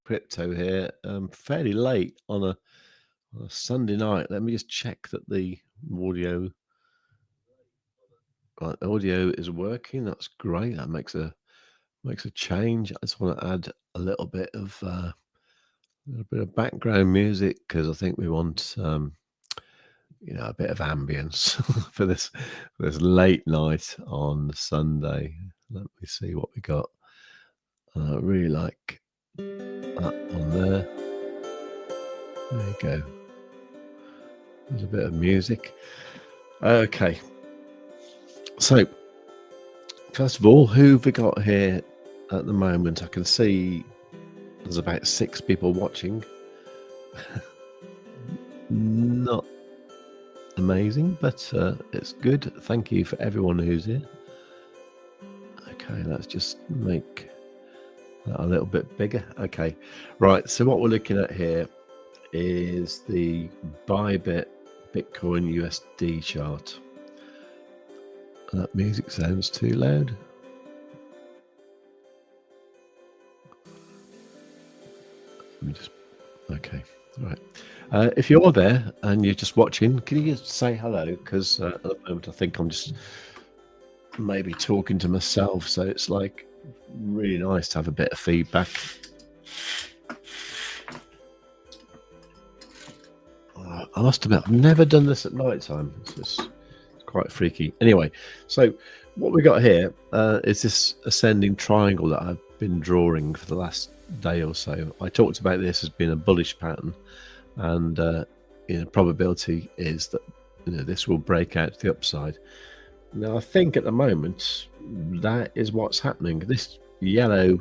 Crypto here, fairly late on a Sunday night. Let me just check that the audio is working. That's great. That makes a change. I just want to add a little bit of background music because I think we want a bit of ambience for this late night on Sunday. Let me see what we got. I really like that one there. There you go. There's a bit of music. Okay. So, first of all, who have we got here at the moment? I can see there's about 6 people watching. Not amazing, but it's good. Thank you for everyone who's here. Okay, let's just make that a little bit bigger. Okay, right. So what we're looking at here is the Bybit Bitcoin USD chart. That music sounds too loud. Let me just, okay, all right. If you're there and you're just watching, can you just say hello? Because at the moment, I think I'm just maybe talking to myself. So it's like really nice to have a bit of feedback. I must admit, I've never done this at night time. It's quite freaky. Anyway, so what we got here is this ascending triangle that I've been drawing for the last day or so. I talked about this as being a bullish pattern, and probability is that this will break out to the upside. Now, I think at the moment that is what's happening. This yellow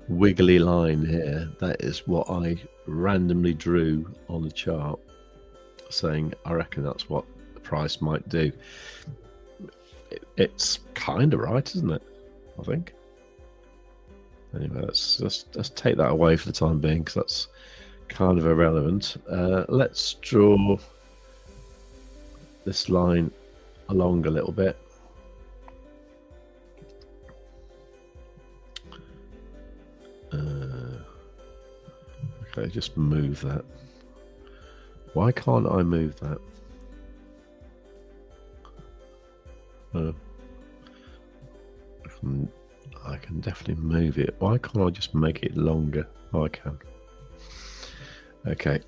wiggly line here, that is what I randomly drew on the chart, saying I reckon that's what the price might do. It's kind of right, isn't it? I think. Anyway, let's take that away for the time being, because that's kind of irrelevant. Let's draw this line along a little bit. Okay, just move that. Why can't I move that? I can definitely move it. Why can't I just make it longer? Oh, I can. Okay,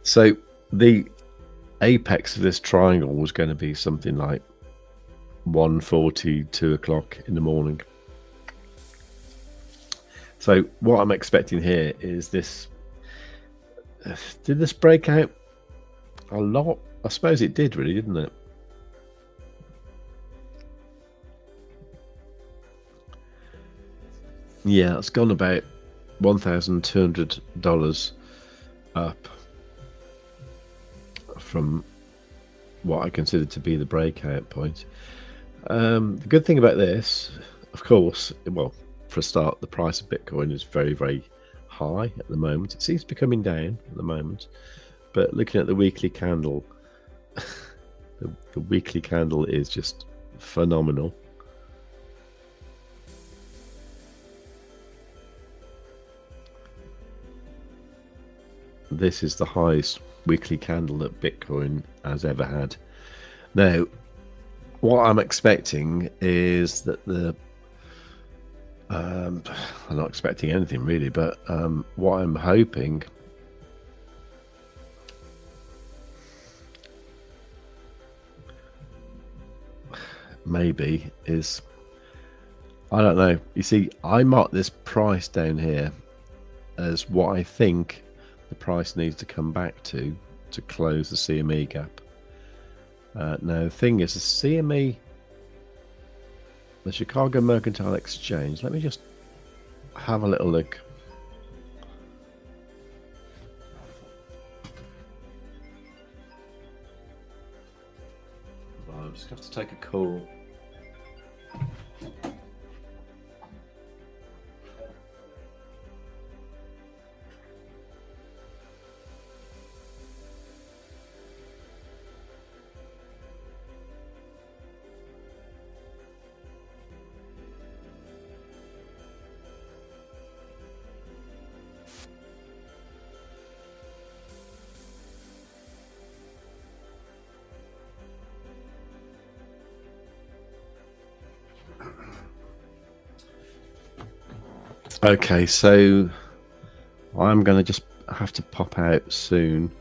so the apex of this triangle was going to be something like 1:40, 2 o'clock in the morning. So what I'm expecting here is this. Did this break out a lot? I suppose it did, really, didn't it? Yeah, it's gone about $1,200 up from what I consider to be the breakout point. The good thing about this, of course, well, for a start, the price of Bitcoin is very, very high at the moment. It seems to be coming down at the moment, but looking at the weekly candle, the weekly candle is just phenomenal. This is the highest weekly candle that Bitcoin has ever had. Now, what I'm expecting is that I'm not expecting anything really, but what I'm hoping maybe is, I don't know. You see, I marked this price down here as what I think the price needs to come back to close the CME gap. Now, the thing is, the CME, the Chicago Mercantile Exchange, let me just have a little look. I'm just going to have to take a call. Okay, so I'm going to just have to pop out soon.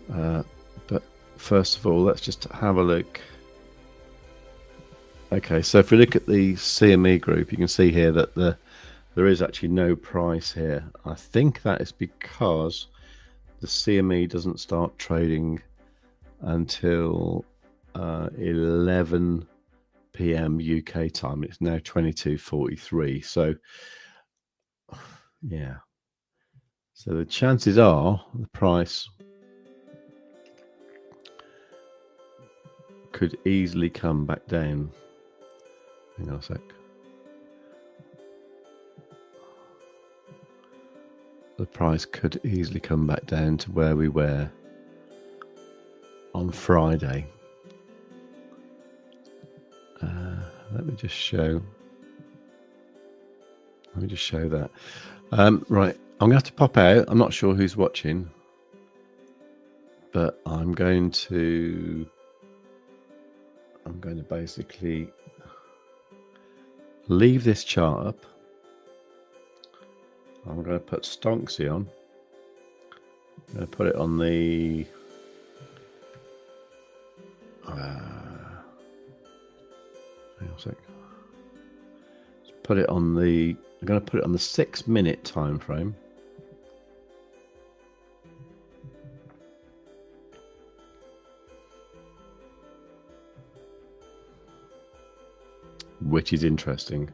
But first of all, let's just have a look. Okay, so if we look at the CME group, you can see here that there is actually no price here. I think that is because the CME doesn't start trading until 11 p.m. UK time. It's now 22:43. So yeah, so the chances are the price could easily come back down. Hang on a sec. The price could easily come back down to where we were on Friday. Let me just show that. Right, I'm going to have to pop out. I'm not sure who's watching. but I'm going to basically leave this chart up. I'm going to put Stonksy on. I'm going to put it on the hang on a sec. Let's put it on the. I'm going to put it on the 6-minute time frame. Which is interesting.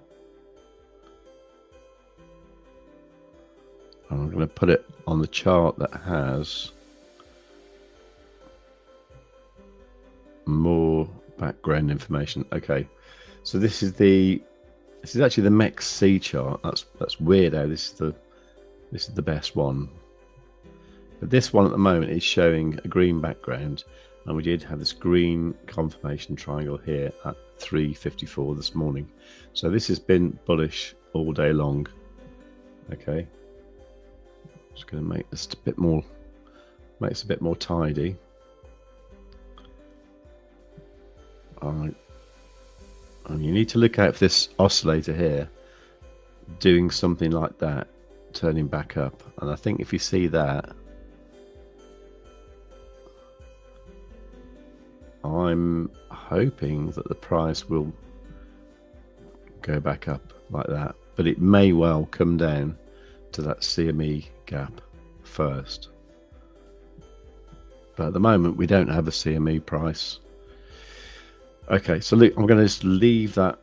I'm going to put it on the chart that has more background information. Okay, so this is actually the MEX-C chart. That's weird how this is the best one. But this one at the moment is showing a green background, and we did have this green confirmation triangle here at 3:54 this morning. So this has been bullish all day long. Okay, just going to make this a bit more tidy. And you need to look out for this oscillator here doing something like that, turning back up. And I think if you see that, I'm hoping that the price will go back up like that, but it may well come down to that CME gap first. But at the moment we don't have a CME price. Okay, so look, I'm going to just leave that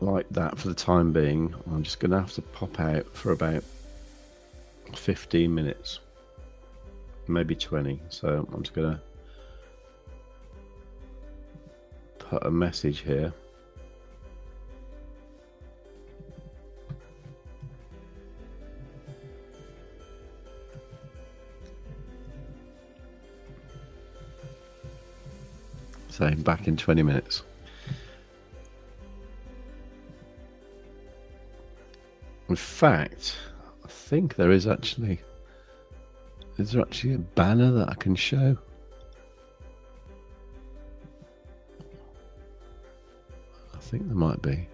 like that for the time being. I'm just going to have to pop out for about 15 minutes, maybe 20. So I'm just going to put a message here. So back in 20 minutes. In fact, I think there is actually a banner that I can show. I think there might be.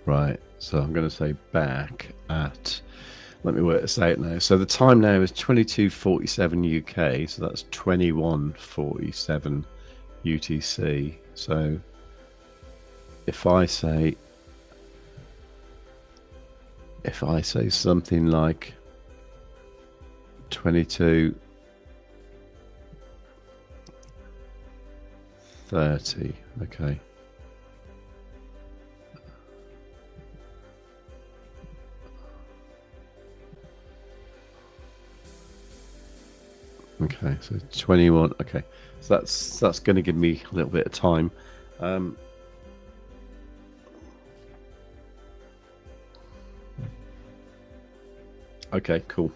Right, so I'm going to say back at, let me work this out now. So the time now is 22:47 UK, so that's 21:47 UTC. So if I say something like 22:30, okay. Okay, so 21. Okay, so that's going to give me a little bit of time. Okay, cool.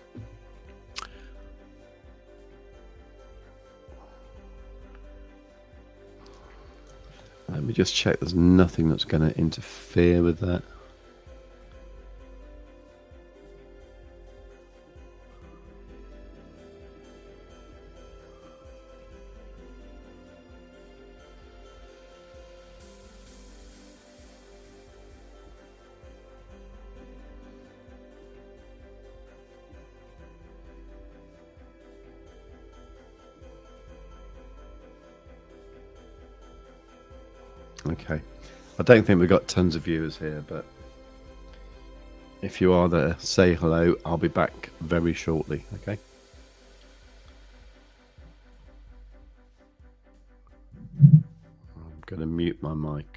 Let me just check there's nothing that's going to interfere with that. Okay, I don't think we've got tons of viewers here, but if you are there, say hello. I'll be back very shortly. Okay. I'm going to mute my mic.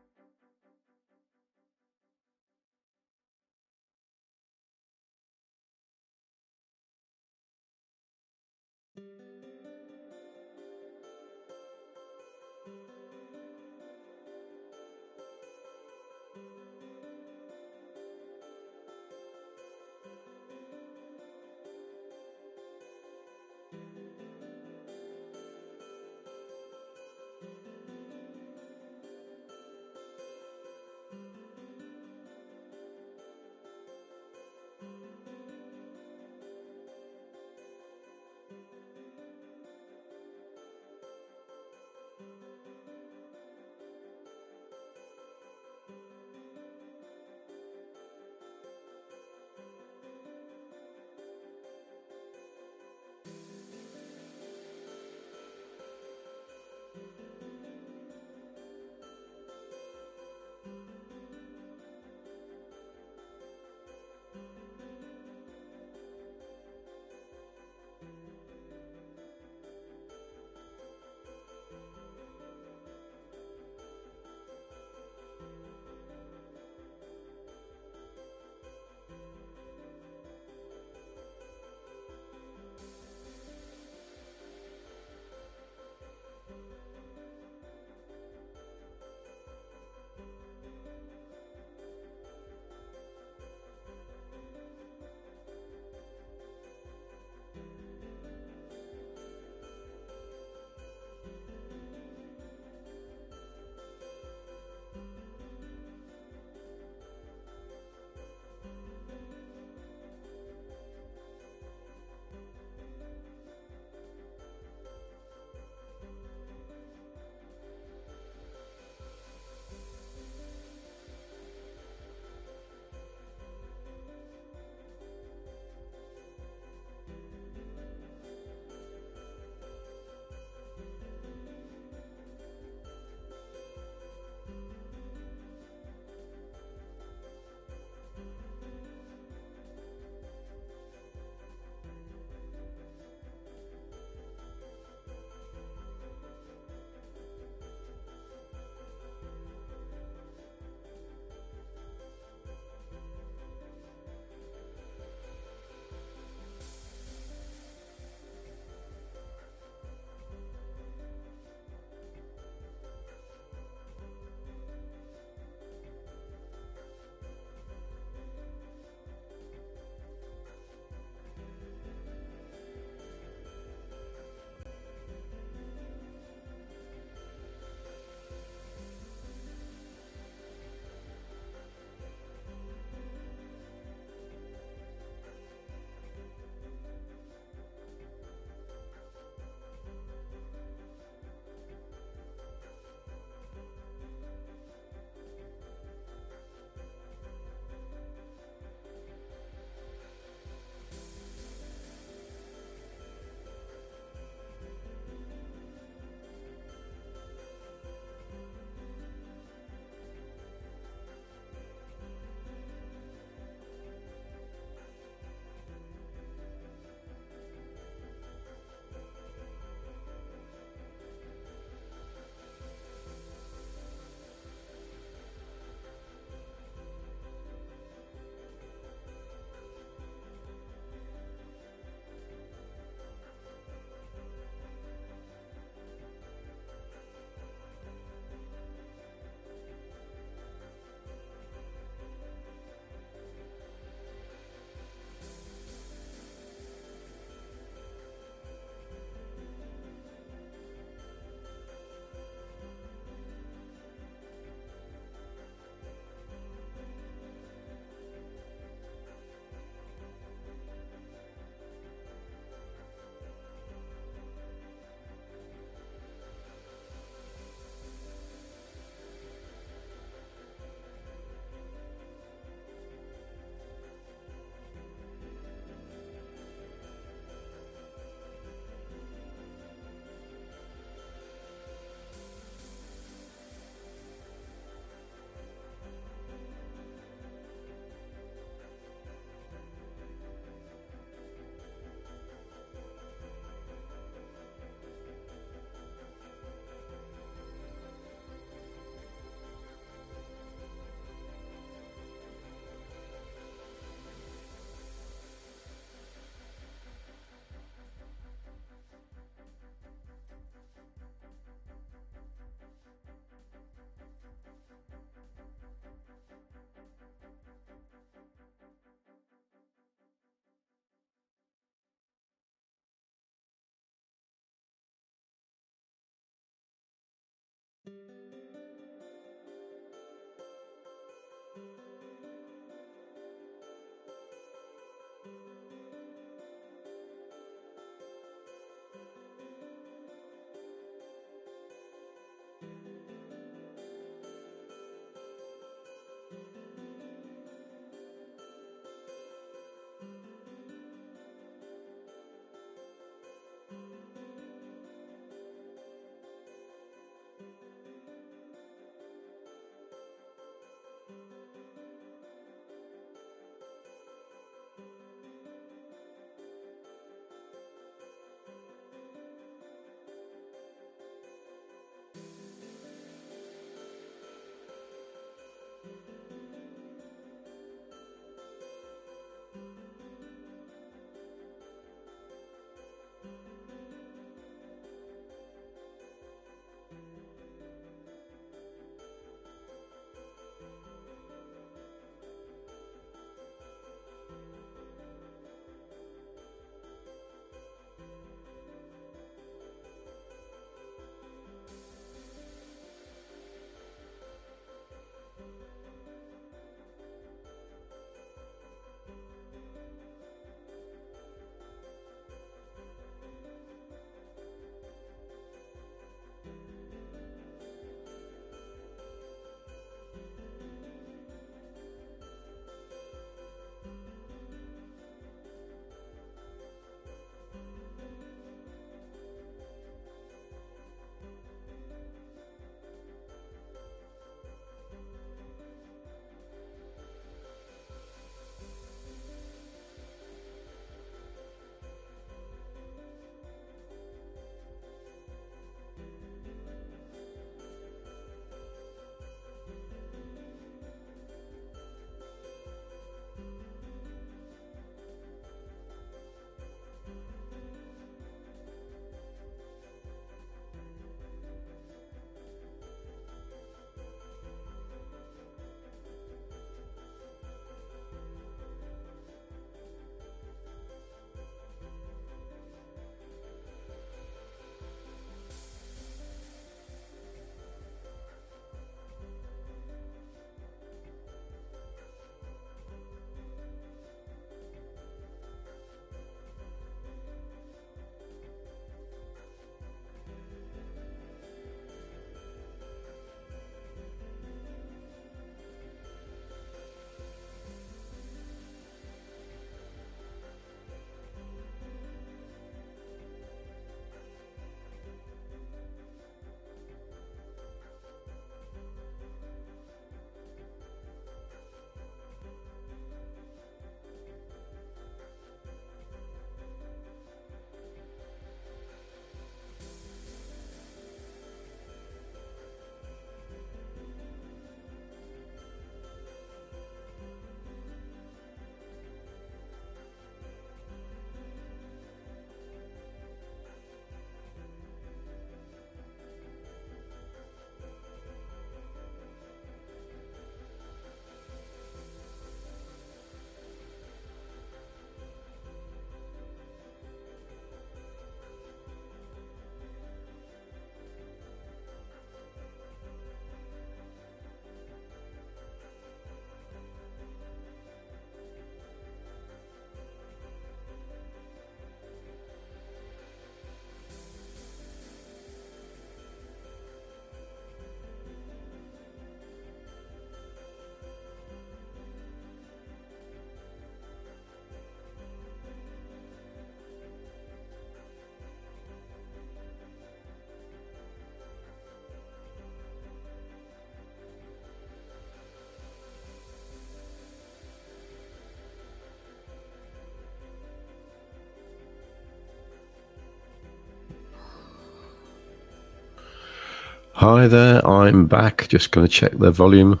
Hi there, I'm back. Just going to check the volume.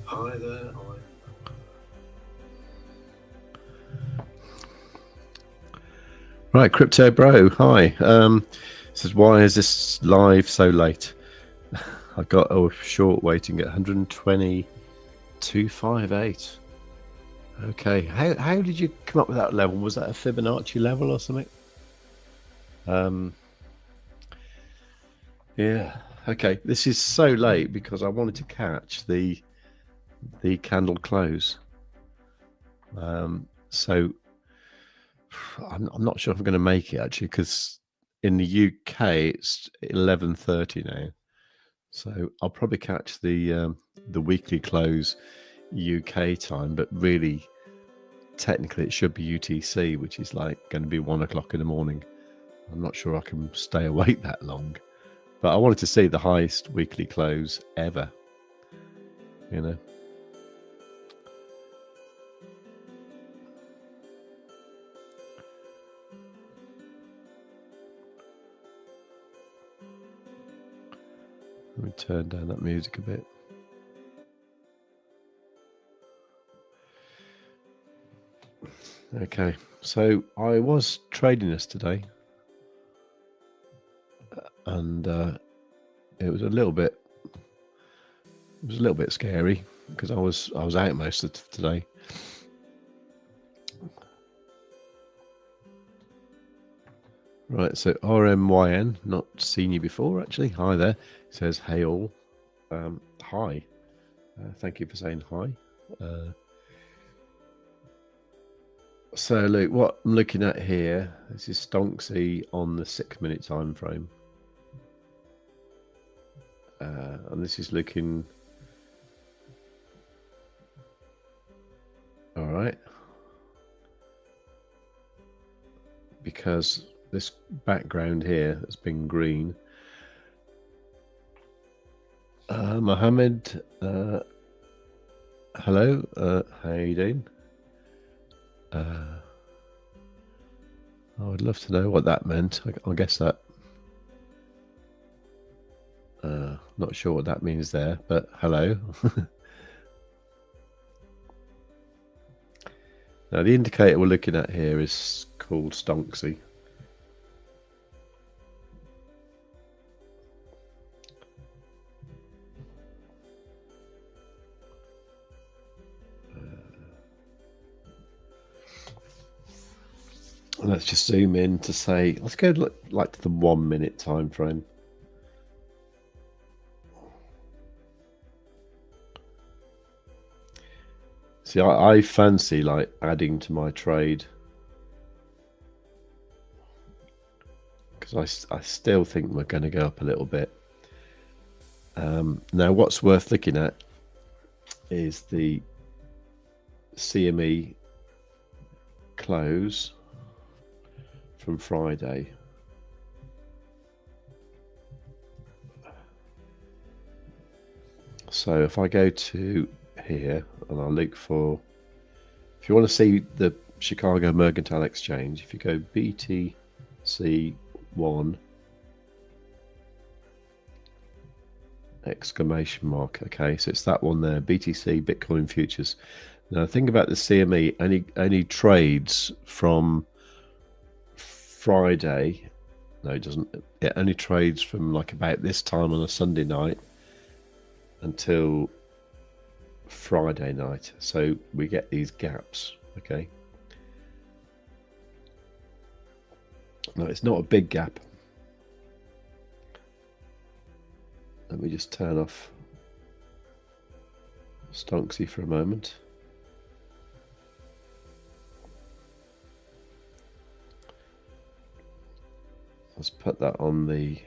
Hi there, Right, Crypto Bro, hi. Says, why is this live so late? I got a short waiting at 120,258. Okay, how did you come up with that level? Was that a Fibonacci level or something? Yeah. Okay. This is so late because I wanted to catch the candle close. So I'm not sure if I'm going to make it actually, because in the UK it's 11:30 now. So I'll probably catch the weekly close UK time, but really, technically, it should be UTC, which is like going to be 1 o'clock in the morning. I'm not sure I can stay awake that long, but I wanted to see the highest weekly close ever. You know. Let me turn down that music a bit. Okay, so I was trading this today, and it was a little bit scary because I was out most of today. Right, so RMYN, not seen you before actually. Hi there. It says hey all. Hi. Thank you for saying hi. So look, what I'm looking at here, this is Stonksy on the 6 minute time frame. And this is looking all right, because this background here has been green. Mohammed, hello, how you doing? I would love to know what that meant. I guess that not sure what that means there, but hello. Now the indicator we're looking at here is called Stonksy. Let's just zoom in to say, let's go like to the 1 minute time frame. See, I fancy like adding to my trade, because I still think we're going to go up a little bit. Now, what's worth looking at is the CME close from Friday. So if I go to here and I look for, if you want to see the Chicago Mercantile Exchange, if you go BTC1 exclamation mark, okay, so it's that one there, BTC Bitcoin futures. Now think about the CME, any trades from Friday, no it doesn't, it only trades from like about this time on a Sunday night until Friday night, so we get these gaps. Okay, no, it's not a big gap. Let me just turn off Stonksy for a moment. Let's put that on the,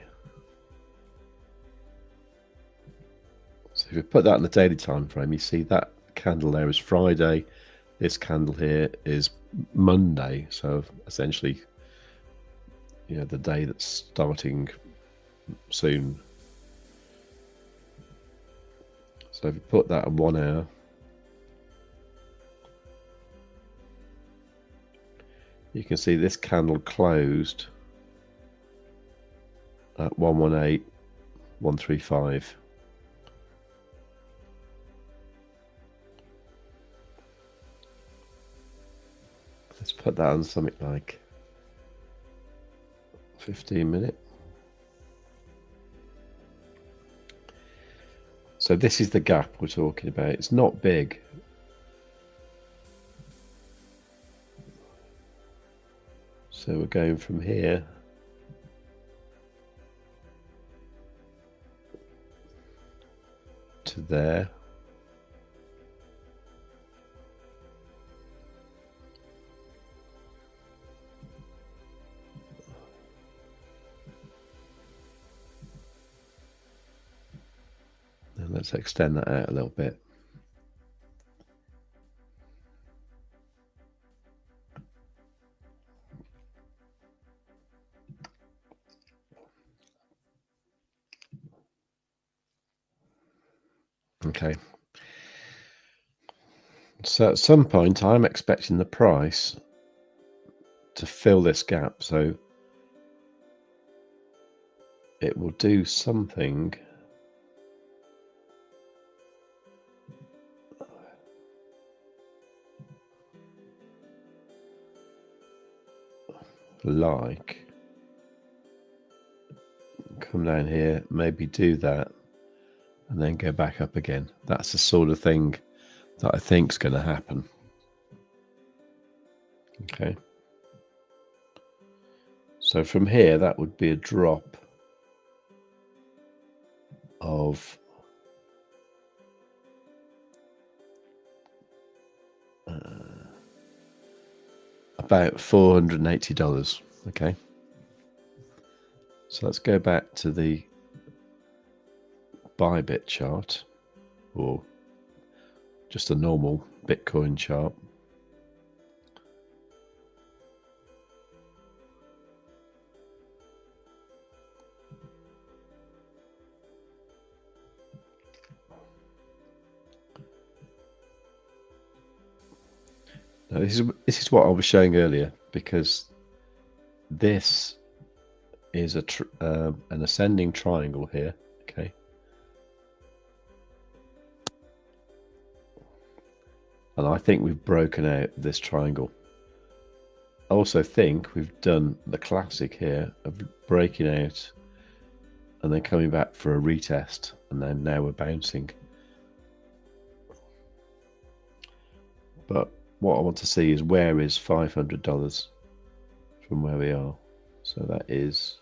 so if you put that in the daily time frame, you see that candle there is Friday, this candle here is Monday, so essentially, you know, the day that's starting soon. So if you put that at 1 hour, you can see this candle closed at 118.135. Let's put that on something like 15 minute. So this is the gap we're talking about. It's not big. So we're going from here to there. And let's extend that out a little bit. Okay. So at some point, I'm expecting the price to fill this gap. So it will do something like come down here, maybe do that, and then go back up again. That's the sort of thing that I think is going to happen. Okay. So from here, that would be a drop of about $480. Okay. So let's go back to the Bybit chart, or just a normal Bitcoin chart. Now this is what I was showing earlier, because this is an ascending triangle here. Okay. And I think we've broken out this triangle. I also think we've done the classic here of breaking out and then coming back for a retest, and then now we're bouncing. But what I want to see is, where is $500 from where we are? So that is,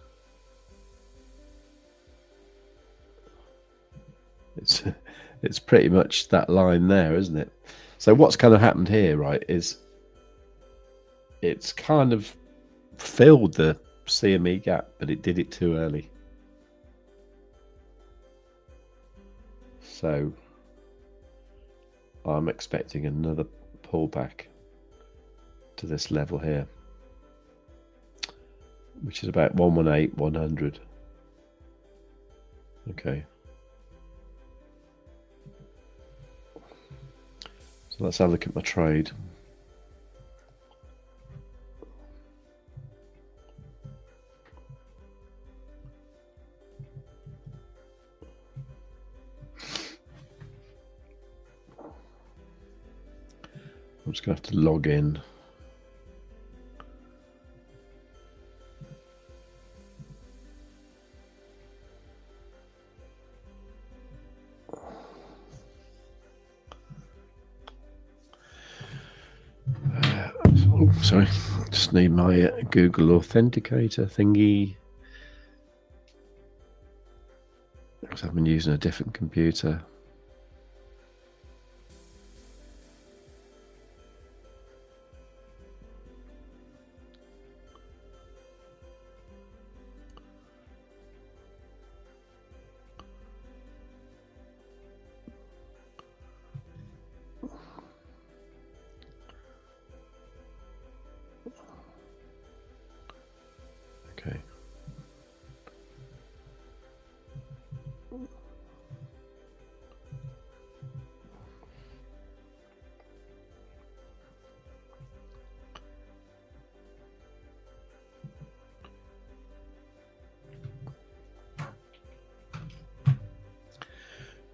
it's pretty much that line there, isn't it? So what's kind of happened here, right, is it's kind of filled the CME gap, but it did it too early. So I'm expecting another pullback to this level here, which is about 118,100. Okay. So let's have a look at my trade. I'm just going to have to log in. Oh, sorry, just need my Google Authenticator thingy, because I've been using a different computer. Okay.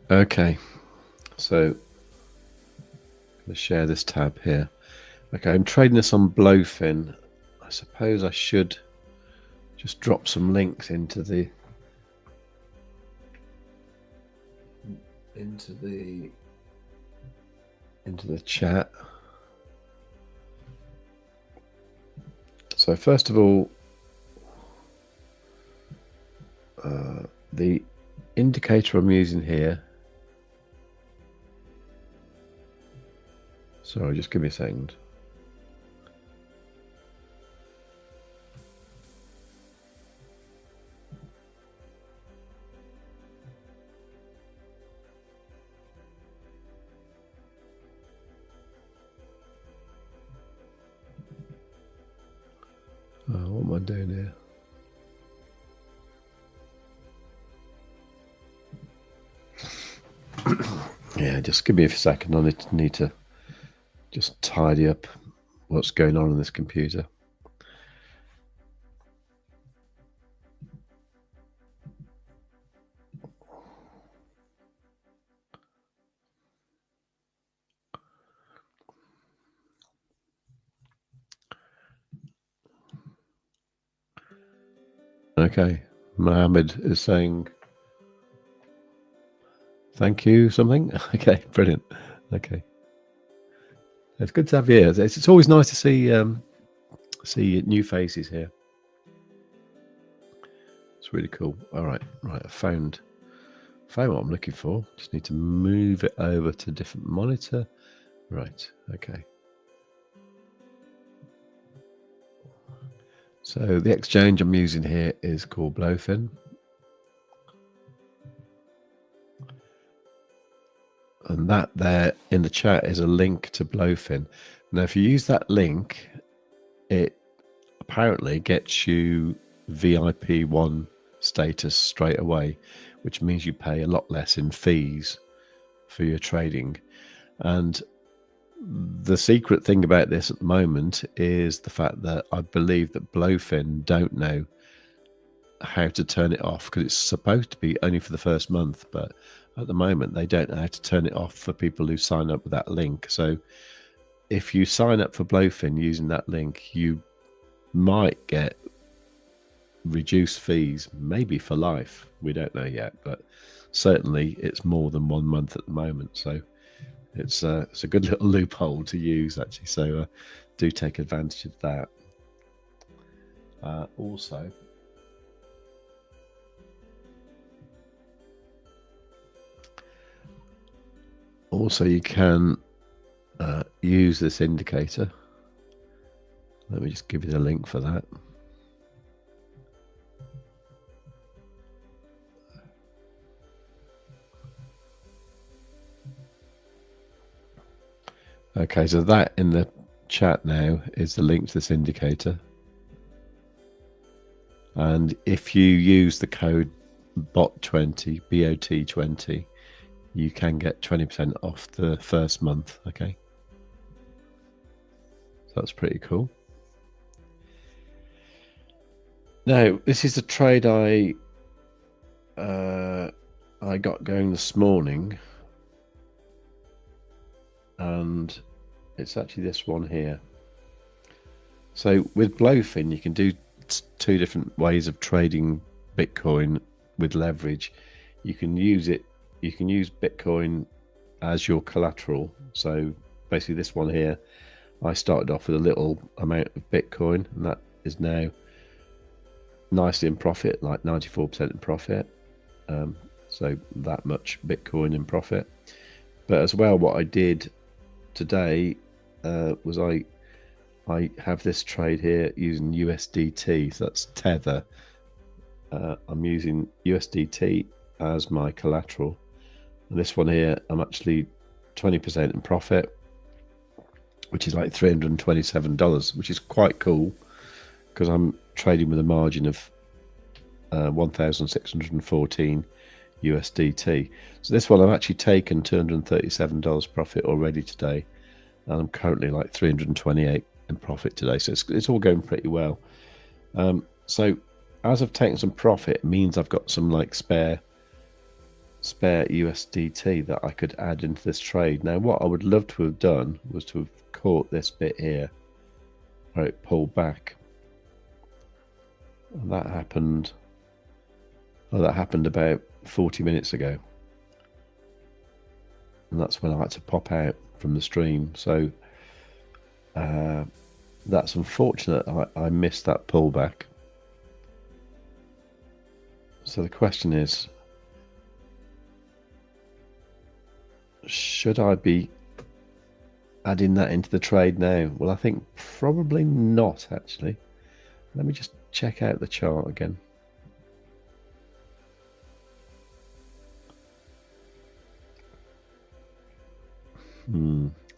Okay, so let's share this tab here. Okay, I'm trading this on BLOFIN. I suppose I should just drop some links into the chat. So first of all, the indicator I'm using here Sorry, just give me a second. What am I doing here? Yeah, just give me a second. I need to just tidy up what's going on this computer. Okay, Mohammed is saying thank you something. Okay, brilliant. Okay, it's good to have you here. It's always nice to see new faces here. It's really cool. All right, I found what I'm looking for. Just need to move it over to a different monitor. Right, okay. So the exchange I'm using here is called BLOFIN. And that there in the chat is a link to BLOFIN. Now, if you use that link, it apparently gets you VIP 1 status straight away, which means you pay a lot less in fees for your trading. And the secret thing about this at the moment is the fact that I believe that BLOFIN don't know how to turn it off, because it's supposed to be only for the first month, but at the moment they don't know how to turn it off for people who sign up with that link. So if you sign up for BLOFIN using that link, you might get reduced fees, maybe for life. We don't know yet, but certainly it's more than 1 month at the moment. So it's a good little loophole to use, actually. So do take advantage of that. Also, you can use this indicator. Let me just give you the link for that. Okay, so that in the chat now is the link to this indicator. And if you use the code BOT20, BOT20, you can get 20% off the first month. Okay, so that's pretty cool. Now, this is a trade I got going this morning, and it's actually this one here. So with BLOFIN, you can do 2 different ways of trading Bitcoin with leverage. You can use Bitcoin as your collateral. So basically this one here, I started off with a little amount of Bitcoin, and that is now nicely in profit, like 94% in profit. So that much Bitcoin in profit. But as well, what I did today was I have this trade here using USDT, so that's Tether. I'm using USDT as my collateral, and this one here I'm actually 20% in profit, which is like $327, which is quite cool because I'm trading with a margin of 1,614 USDT. So this one I've actually taken $237 profit already today, and I'm currently like 328 in profit today. So it's all going pretty well. So as I've taken some profit, it means I've got some like spare USDT that I could add into this trade. Now, what I would love to have done was to have caught this bit here where it pulled back. And that happened. Oh, that happened about 40 minutes ago, and that's when I had to pop out from the stream. So that's unfortunate. I missed that pullback. So the question is, should I be adding that into the trade now? Well, I think probably not, actually. Let me just check out the chart again.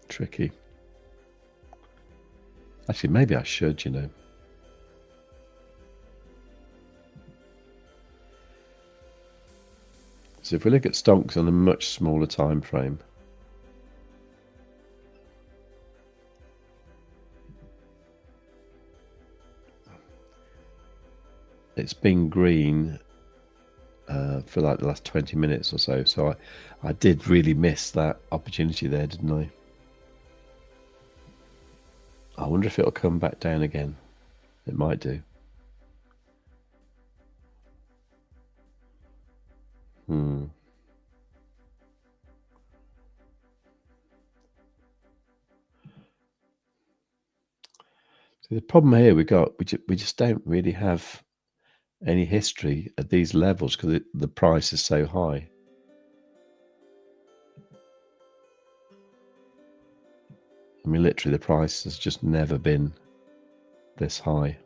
Tricky. Actually, maybe I should, you know. So if we look at Stonks on a much smaller time frame, it's been green for like the last 20 minutes or so. So I did really miss that opportunity there, didn't I? I wonder if it'll come back down again. It might do. So the problem here we just don't really have any history at these levels because the price is so high. I mean, literally, the price has just never been this high.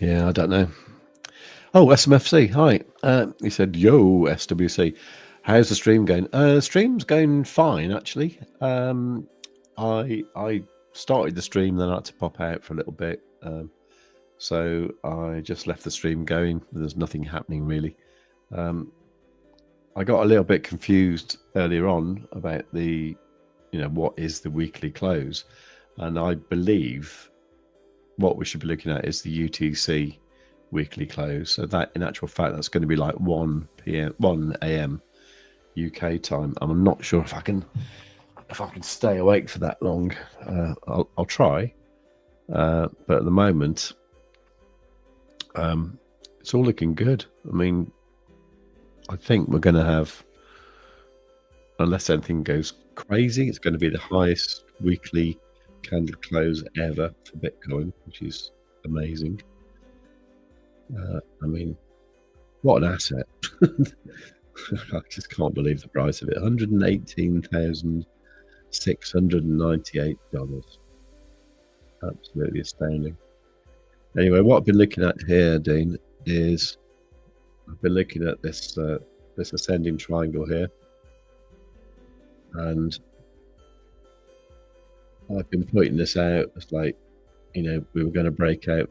Yeah, I don't know. Oh, SMFC, hi. He said, yo, SWC. How's the stream going? Stream's going fine, actually. I started the stream, then I had to pop out for a little bit. So I just left the stream going. There's nothing happening, really. I got a little bit confused earlier on about what is the weekly close. And I believe what we should be looking at is the UTC weekly close. So that, in actual fact, that's going to be like 1 a.m. UK time. I'm not sure if I can stay awake for that long. I'll try, but at the moment, it's all looking good. I mean, I think we're going to have, unless anything goes crazy, it's going to be the highest weekly candle close ever for Bitcoin, which is amazing. I mean, what an asset. I just can't believe the price of it. $118,698. Absolutely astounding. Anyway, what I've been looking at here, Dean, is I've been looking at this ascending triangle here, and I've been pointing this out as like, we were going to break out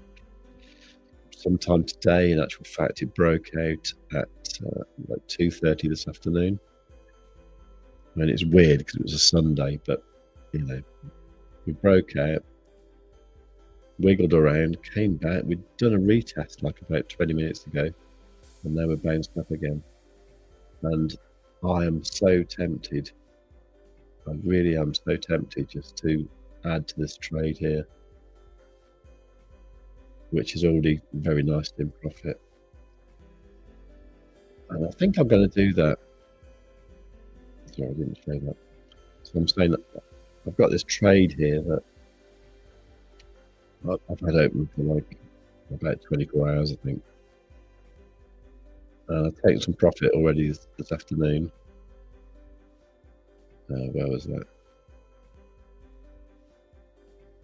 sometime today. In actual fact, it broke out at like 2:30 this afternoon. I mean, it's weird because it was a Sunday, but we broke out, wiggled around, came back. We'd done a retest like about 20 minutes ago, and now we're bounced up again. And I am so tempted. I really am so tempted just to add to this trade here, which is already very nice in profit. And I think I'm going to do that. Sorry, I didn't show that. So I'm saying that I've got this trade here that I've had open for like about 24 hours, I think. I've taken some profit already this afternoon. Where was that?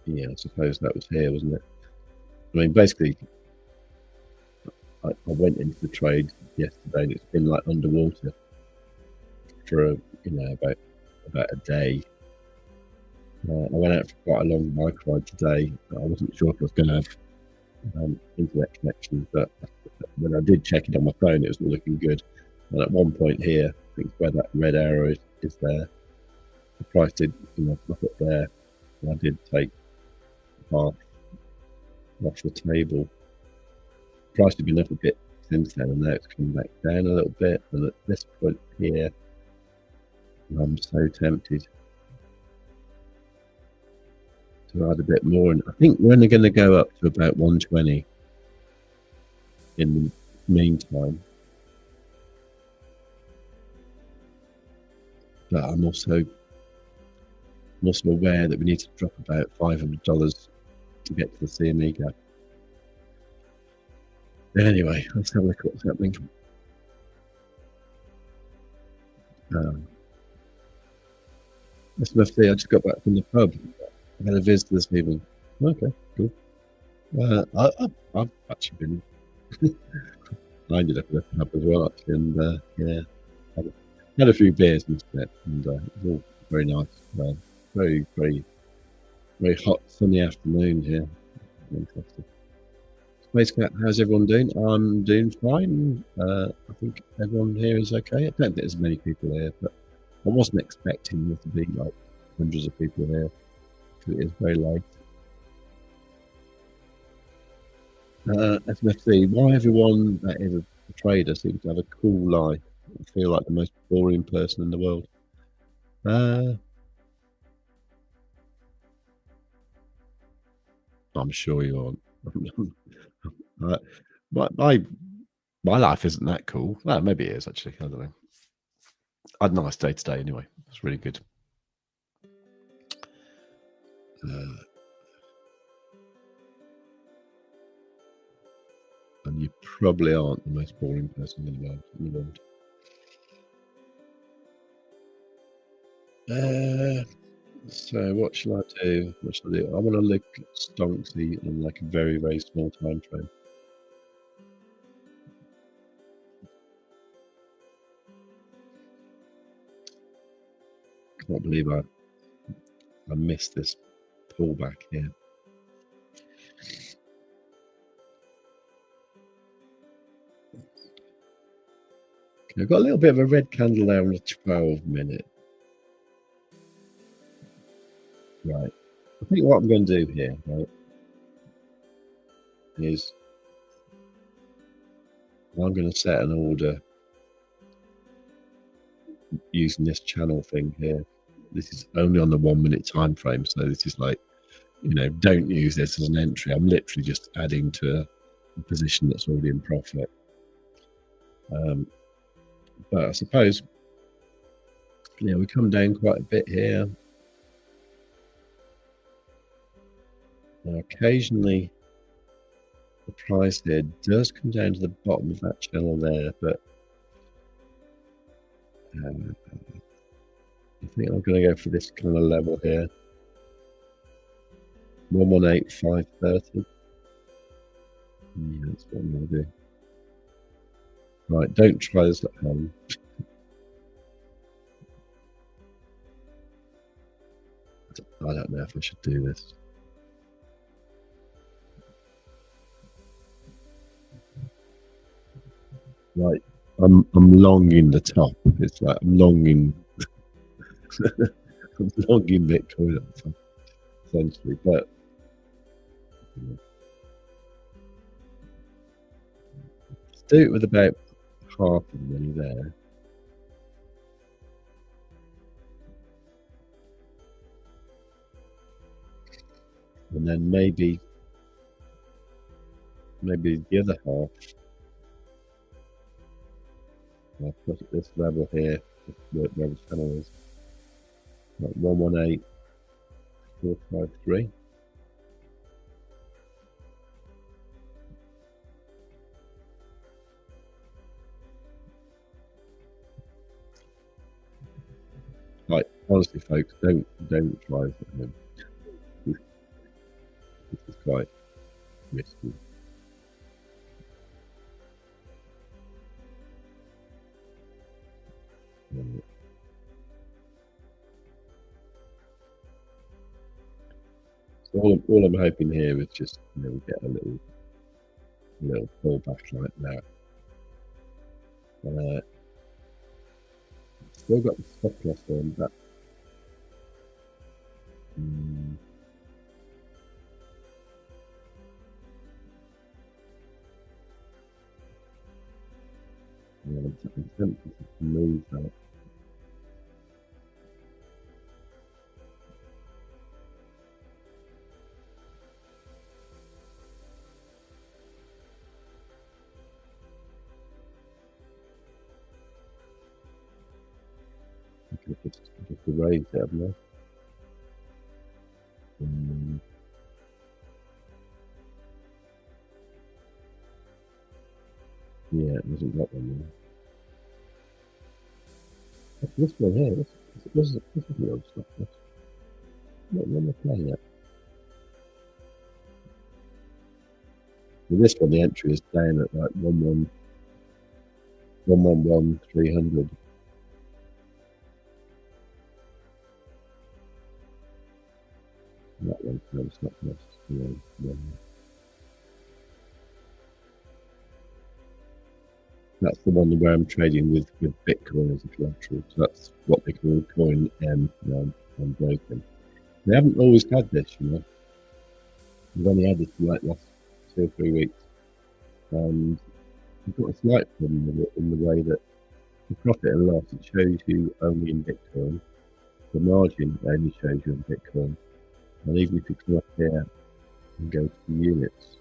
Yeah, I suppose that was here, wasn't it? I mean, basically, I went into the trade yesterday, and it's been like underwater for about a day. I went out for quite a long bike ride today. I wasn't sure if I was going to have internet connection, but when I did check it on my phone, it was looking good. And at one point here, I think where that red arrow is there, the price did look up there, and I did take half off the table. The price had been up a bit since then, and now it's coming back down a little bit. And at this point here, I'm so tempted. to add a bit more, and I think we're only going to go up to about 120 in the meantime. But I'm also aware that we need to drop about $500 to get to the CME gap. Anyway, let's have a look at what's happening. SMFD, I just got back from the pub. I had a visit this evening. Okay, cool. I've actually been. I ended up at the pub as well, actually, and yeah, had a few beers instead, and it was all very nice. Very, very, very hot, sunny afternoon here. Fantastic. Space Cat, how's everyone doing? I'm doing fine. I think everyone here is okay. I don't think there's many people here, but I wasn't expecting there to be like hundreds of people here because it is very late. SMFC, why everyone that is a trader seems to have a cool life? I feel like the most boring person in the world. I'm sure you aren't. My life isn't that cool. Well, maybe it is actually. I don't know. I had a nice day today anyway. It was really good. And you probably aren't the most boring person in the world. So what shall I do? I want to look at Stonksy in like a very, very small time frame. Can't believe I missed this pullback here. Okay, I've got a little bit of a red candle there on the 12-minute. Right. I think what I'm going to do here, right, is I'm going to set an order using this channel thing here. This is only on the 1-minute time frame, so this is like, you know, don't use this as an entry. I'm literally just adding to a position that's already in profit. But I suppose, yeah, we come down quite a bit here. Now, occasionally, the price here does come down to the bottom of that channel there, but I think I'm going to go for this kind of level here. 118,530. Yeah, that's what I'm going to do. Right, don't try this at home. I don't know if I should do this. Right, I'm longing the top. It's like I'm longing, I'm longing Bitcoin at the top, essentially. But let's do it with about half of the money there. And then maybe the other half. I'll put at this level here, where the channel is. Like 118,453. Like, honestly, folks, don't try this at home. This is quite risky. So all I'm hoping here is just, you know, we get a little pullback like that. Still got the stop loss on, but yeah, I'm tempted to move that. just erased it, haven't I? Yeah, it wasn't that one then. This one here, this is the old stuff. What am I playing at? With this one, the entry is down at like 111,300. That one, no, it's not this. Yeah. That's the one where I'm trading with Bitcoin as a collateral. So that's what they call coin M now on BLOFIN. They haven't always had this, you know. They've only had it for like last 2 or 3 weeks. And you've got a slight problem with it in the way that the profit and loss, it shows you only in Bitcoin. The margin only shows you in Bitcoin. And even if you come up here and go to the units,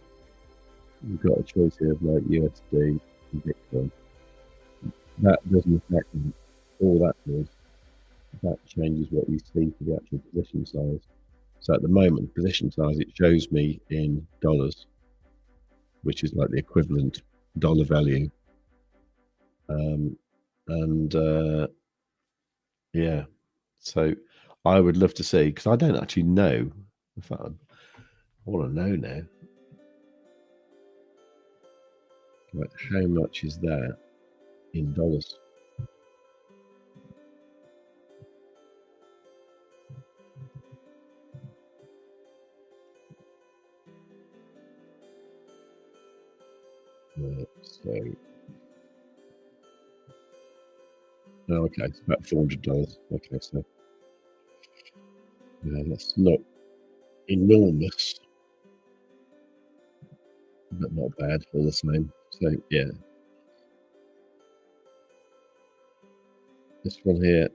you've got a choice here of like USD and Bitcoin. That doesn't affect them. All that does, that changes what you see for the actual position size. So at the moment, the position size, it shows me in dollars, which is like the equivalent dollar value. Yeah, so I would love to see, because I don't actually know. In fact, I want to know now. Like, how much is that in dollars? So, oh, okay, it's about $400. Okay, so yeah, that's not enormous, but not bad all the same. So yeah, this one here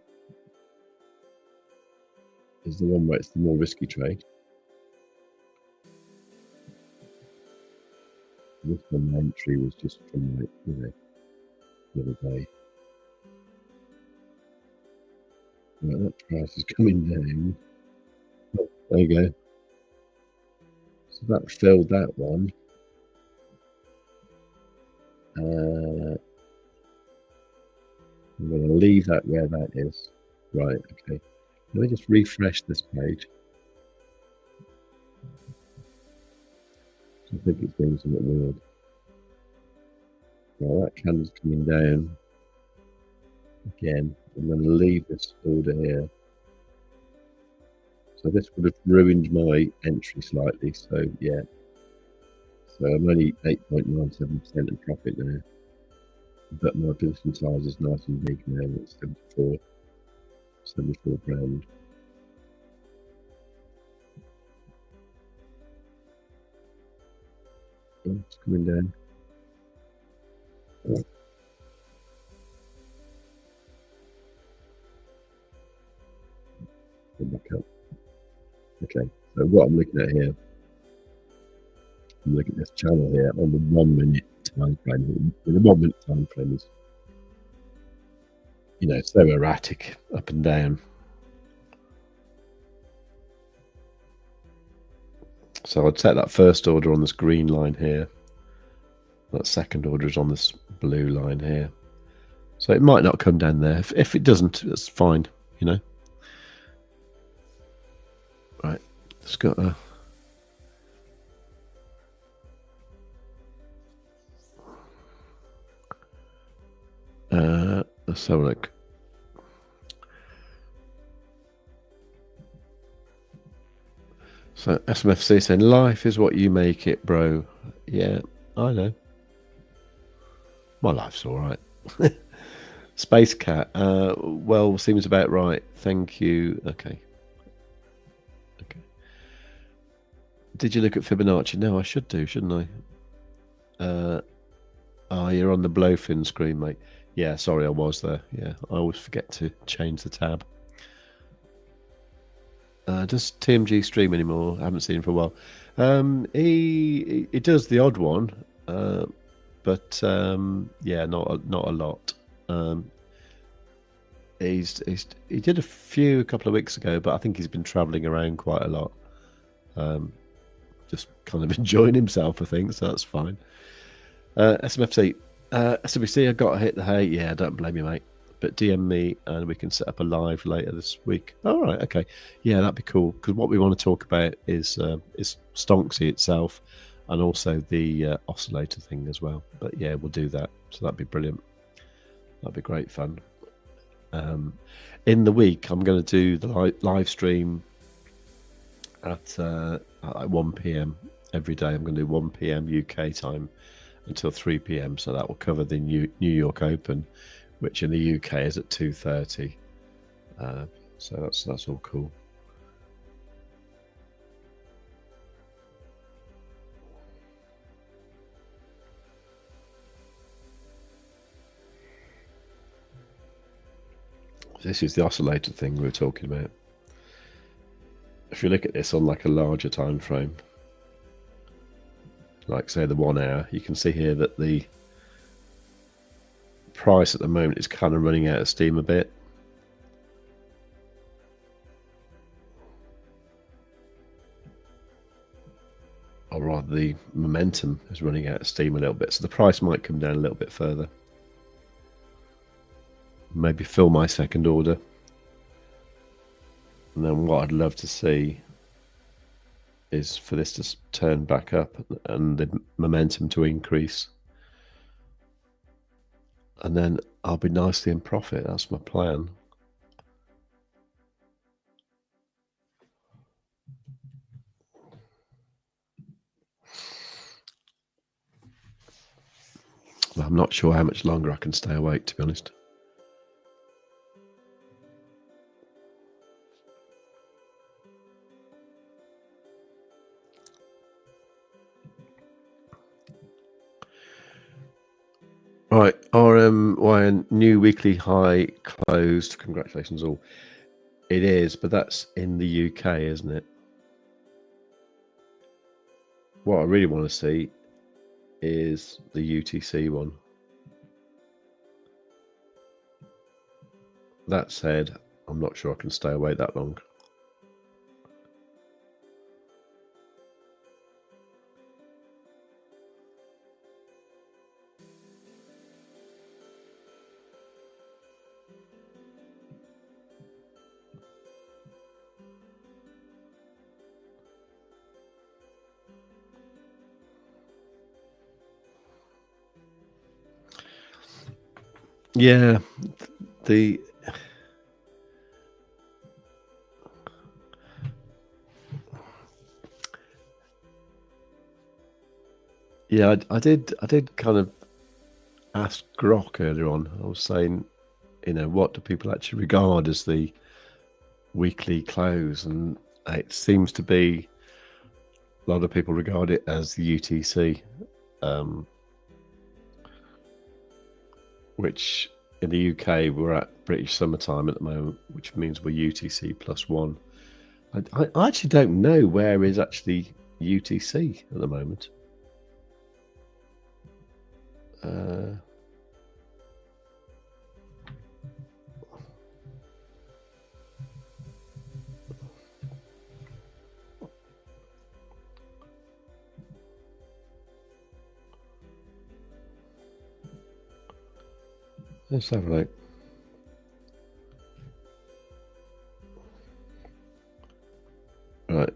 is the one where it's the more risky trade. This one, the entry was just from like, you know, the other day. Right, that price is coming down. Oh, there you go. So that filled that one. I'm going to leave that where that is. Right, okay. Let me just refresh this page. I think it's doing something weird. Well, that candle's coming down again. I'm going to leave this order here. So this would have ruined my entry slightly. So yeah. So I'm only 8.97% in profit now. But my position size is nice and big now. It's 74 grand. Oh, it's coming down. Oh. Go back up. Okay, so what I'm looking at here, I'm looking at this channel here on the 1 minute time frame. The 1 minute time frame is, you know, so erratic up and down. So I'd set that first order on this green line here. That second order is on this blue line here. So it might not come down there. If it doesn't, that's fine, you know. Right, it's got a... let's have a look. So SMFC saying, life is what you make it, bro. Yeah, I know. My life's all right. Space Cat, well, seems about right. Thank you. Okay. Did you look at Fibonacci? No, I should do, shouldn't I? You're on the BLOFIN screen, mate. Yeah, sorry, I was there. Yeah, I always forget to change the tab. Does TMG stream anymore? I haven't seen him for a while. He does the odd one, but yeah, not a lot. he did a couple of weeks ago, but I think he's been travelling around quite a lot, just kind of enjoying himself, I think. So that's fine. SMFC, SMBC, I got to hit the hay. Yeah, don't blame you, mate. But DM me and we can set up a live later this week. All right, okay, yeah, that'd be cool. Because what we want to talk about is Stonksy itself, and also the oscillator thing as well. But yeah, we'll do that. So that'd be brilliant. That'd be great fun. In the week, I'm going to do the live stream at 1 p.m. every day. I'm going to do 1 p.m. UK time until 3 p.m. So that will cover the New York Open, which in the UK is at 2:30. So that's all cool. This is the oscillator thing we were talking about. If you look at this on like a larger time frame, like say the 1 hour, you can see here that the price at the moment is kind of running out of steam a bit. Or rather, the momentum is running out of steam a little bit, so the price might come down a little bit further. Maybe fill my second order. And then what I'd love to see is for this to turn back up and the momentum to increase. And then I'll be nicely in profit. That's my plan. Well, I'm not sure how much longer I can stay awake, to be honest. Right, RMYN new weekly high closed. Congratulations all. It is, but that's in the UK, isn't it? What I really want to see is the UTC one. That said, I'm not sure I can stay awake that long. Yeah, yeah, I did kind of ask Grok earlier on. I was saying, what do people actually regard as the weekly close? And it seems to be a lot of people regard it as the UTC, which in the UK we're at British summertime at the moment, which means we're UTC +1. I actually don't know where is actually UTC at the moment. Let's have a look. Right,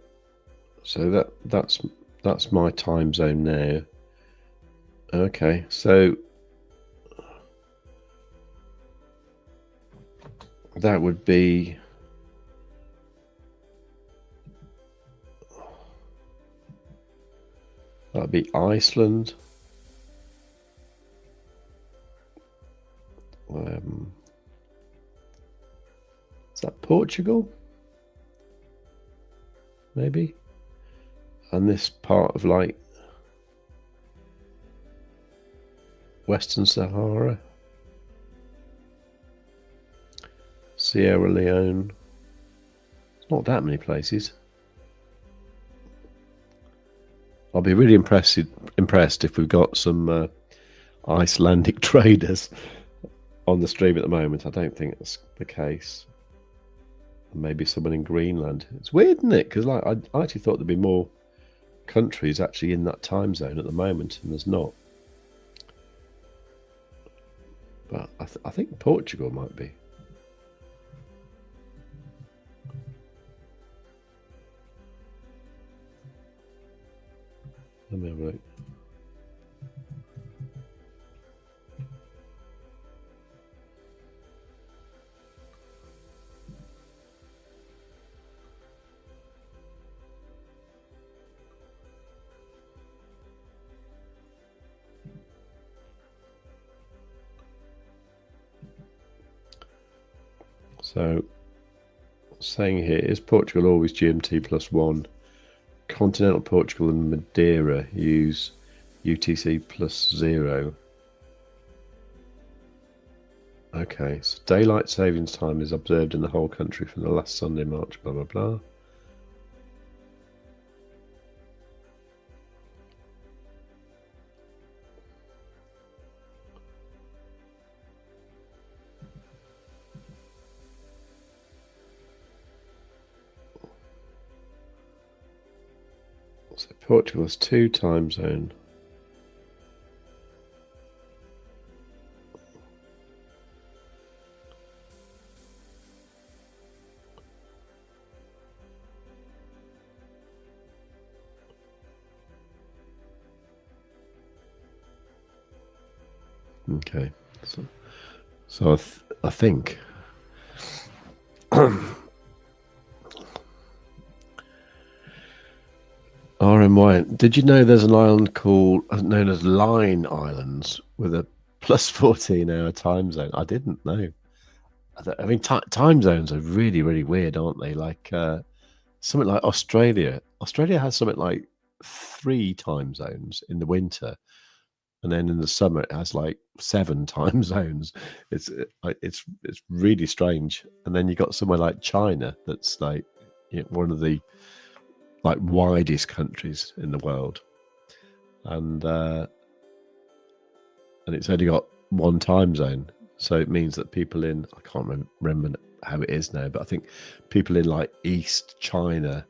so that's my time zone now. Okay, so that would be Iceland. Is that Portugal? Maybe. And this part of like Western Sahara, Sierra Leone. It's not that many places. I'll be really impressed if we've got some Icelandic traders. on the stream at the moment. I don't think that's the case. Maybe someone in Greenland. It's weird, isn't it? Because like I actually thought there'd be more countries actually in that time zone at the moment, and there's not. But I think Portugal might be. Let me have a look. So, saying here, is Portugal always GMT +1? Continental Portugal and Madeira use UTC +0. Okay, so daylight savings time is observed in the whole country from the last Sunday, March, blah, blah, blah. So Portugal has 2 time zones. Okay, so I think RMY. Did you know there's an island known as Line Islands with a +14-hour time zone? I didn't know. I mean, time zones are really, really weird, aren't they? Like something like Australia. Australia has something like 3 time zones in the winter, and then in the summer it has like 7 time zones. It's really strange. And then you got somewhere like China that's like one of the like widest countries in the world, and it's only got 1 time zone. So it means that people in, I can't remember how it is now, but I think people in like East China,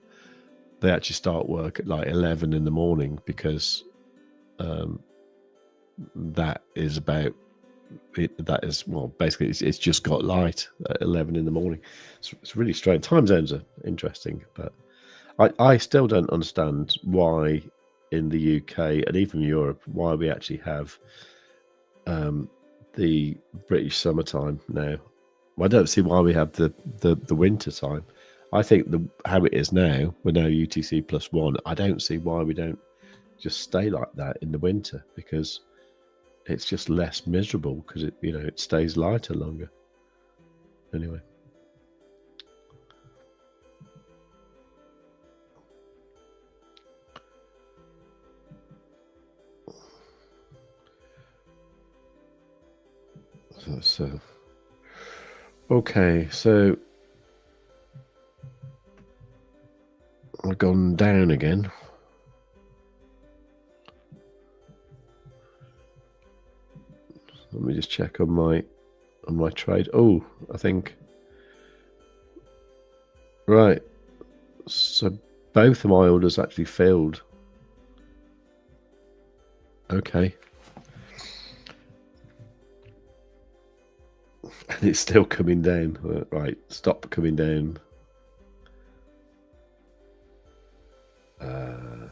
they actually start work at like 11 in the morning because that is about it. That is, well, basically it's just got light at 11 in the morning. It's really strange. Time zones are interesting, but I still don't understand why in the UK and even Europe, why we actually have the British summertime now. I don't see why we have the winter time. I think how it is now, we're now UTC +1. I don't see why we don't just stay like that in the winter, because it's just less miserable because it stays lighter longer. Anyway. So okay, so I've gone down again. Let me just check on my trade. Oh, I think right. So both of my orders actually failed. Okay. And it's still coming down. Right, stop coming down. I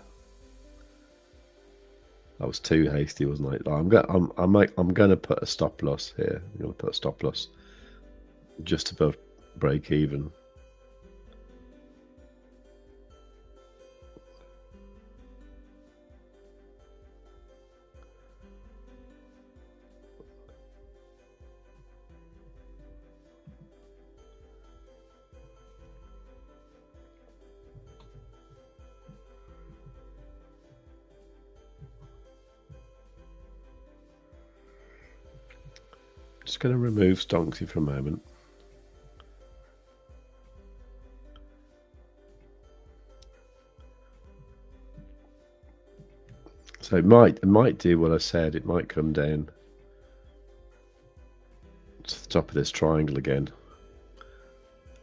was too hasty, wasn't I? I'm gonna put a stop loss here. I'm gonna put a stop loss just above break even. Just going to remove Stonksy for a moment. So it might do what I said. It might come down top of this triangle again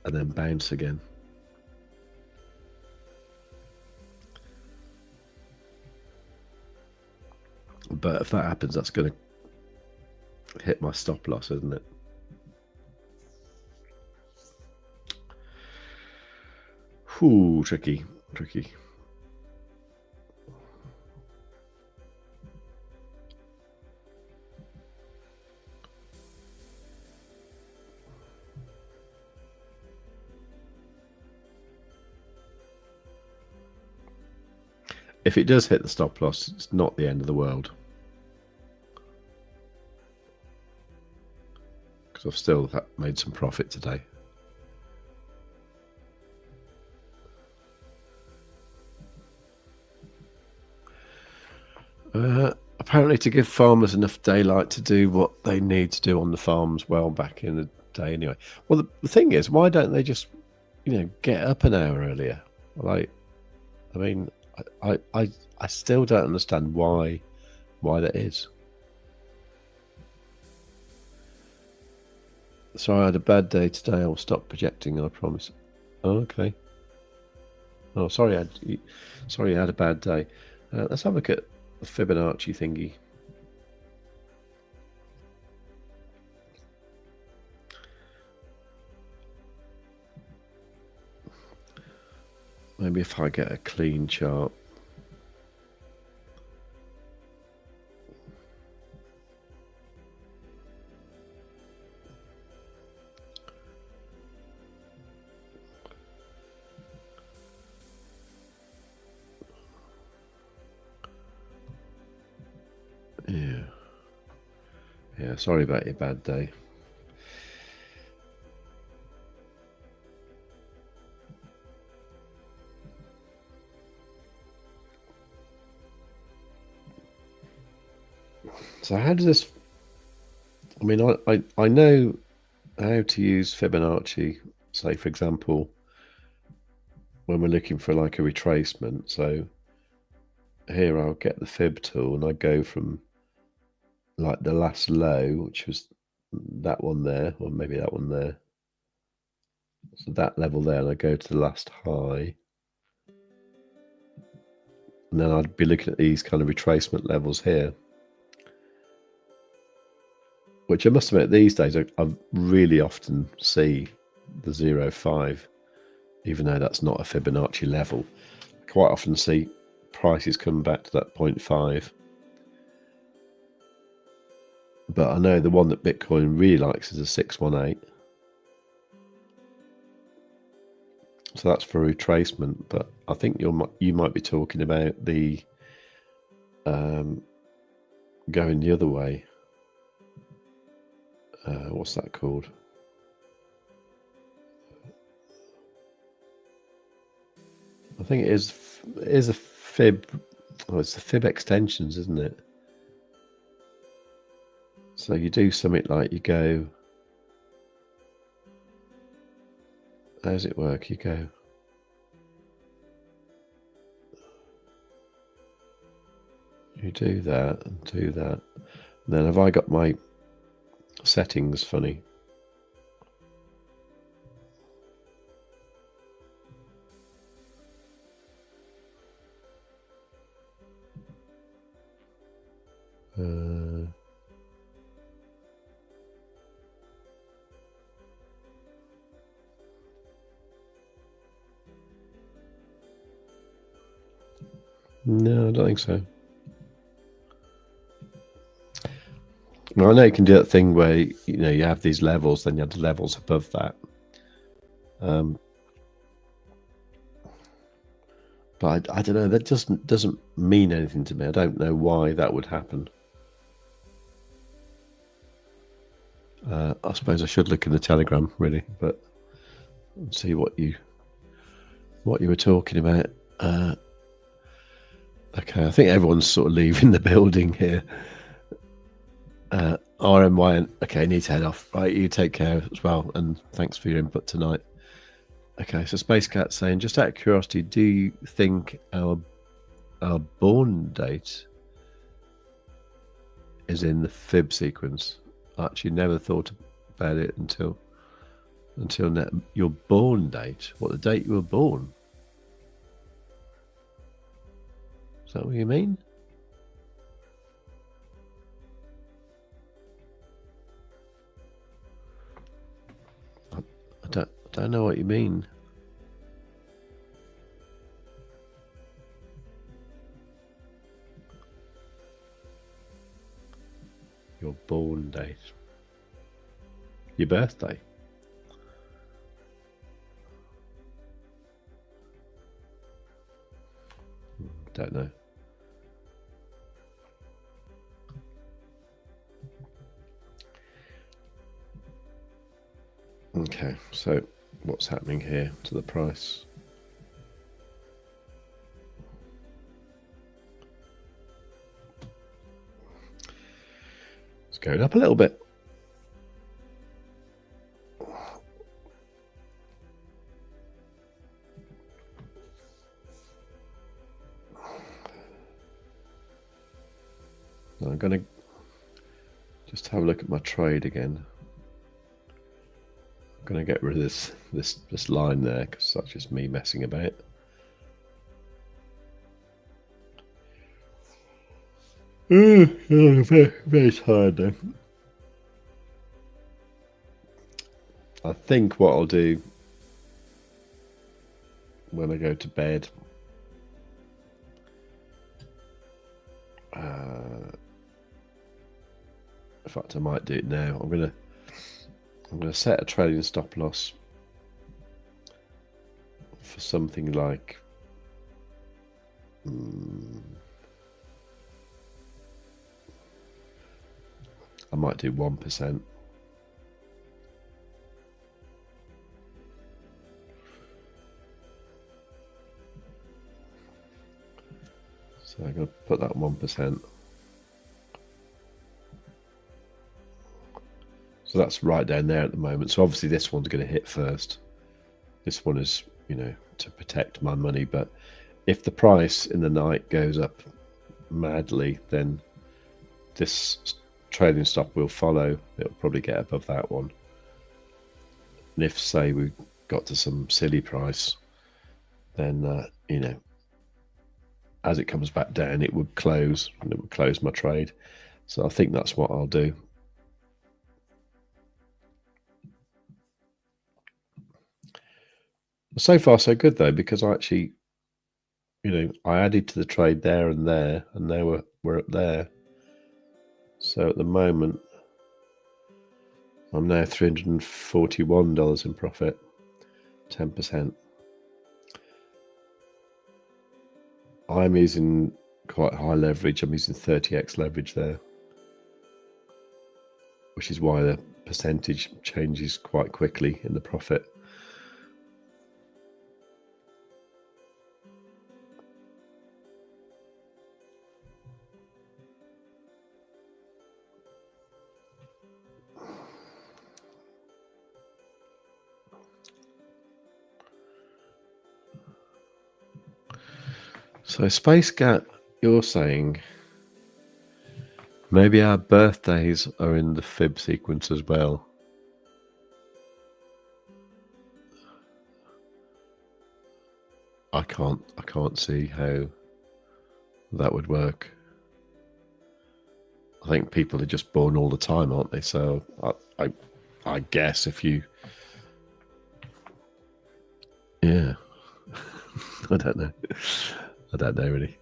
and then bounce again. But if that happens, that's going to hit my stop loss, isn't it? Ooh, tricky. If it does hit the stop loss, it's not the end of the world. Because I've still made some profit today. Apparently to give farmers enough daylight to do what they need to do on the farms well back in the day anyway. Well, the thing is, why don't they just, get up an hour earlier? Like, I mean, I still don't understand why that is. Sorry, I had a bad day today. I'll stop projecting, I promise. Oh, okay. Oh, sorry, I had a bad day. Let's have a look at the Fibonacci thingy. Maybe if I get a clean chart. Yeah, sorry about your bad day. So how does this... I mean, I know how to use Fibonacci, say, for example, when we're looking for like a retracement. So here I'll get the fib tool and I go from like the last low, which was that one there, or maybe that one there. So that level there, and I go to the last high. And then I'd be looking at these kind of retracement levels here. Which I must admit, these days, I really often see the 0.5, even though that's not a Fibonacci level. I quite often see prices come back to that 0.5. But I know the one that Bitcoin really likes is a 618. So that's for retracement. But I think you might be talking about the going the other way. What's that called? I think it is a fib. Oh, it's the fib extensions, isn't it? So you do something like you go. How does it work? You go. You do that and do that. And then have I got my settings funny? No, I don't think so. Well, I know you can do that thing where you have these levels, then you have the levels above that. But I don't know. That doesn't mean anything to me. I don't know why that would happen. I suppose I should look in the Telegram, really, but see what you were talking about. Okay, I think everyone's sort of leaving the building here. RMY, okay, need to head off. Right, you take care as well, and thanks for your input tonight. Okay, so Space Cat saying, just out of curiosity, do you think our born date is in the fib sequence? I actually never thought about it until your born date. What, the date you were born? Is that what you mean? I don't know what you mean. Your born date. Your birthday. Don't know. Okay, so what's happening here to the price? It's going up a little bit. I'm going to just have a look at my trade again. I'm going to get rid of this line there because that's just me messing about. Very, very tired though. I think what I'll do when I go to bed, in fact, I might do it now. I'm gonna set a trading stop loss for something like I might do 1%. So I'm going to put that 1%. So that's right down there at the moment. So obviously this one's going to hit first. This one is, you know, to protect my money. But if the price in the night goes up madly, then this trading stop will follow. It'll probably get above that one. And if, say, we got to some silly price, then, you know, as it comes back down, it would close, and it would close my trade. So I think that's what I'll do. So far, so good, though, because I actually, you know, I added to the trade there, and now we're up there. So at the moment, I'm now $341 in profit, 10%. I'm using quite high leverage. I'm using 30x leverage there, which is why the percentage changes quite quickly in the profit. So Space Cat, you're saying maybe our birthdays are in the fib sequence as well. I can't see how that would work. I think people are just born all the time, aren't they? So I guess if you, yeah, I don't know. I don't know really.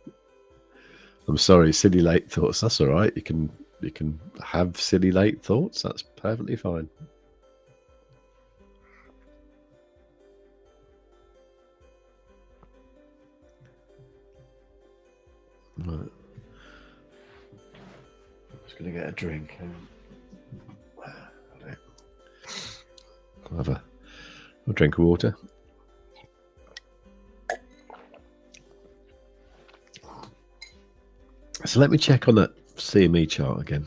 I'm sorry, silly late thoughts. That's all right. You can have silly late thoughts. That's perfectly fine. Right. I'm just gonna get a drink. I'll have a drink of water. So let me check on that CME chart again.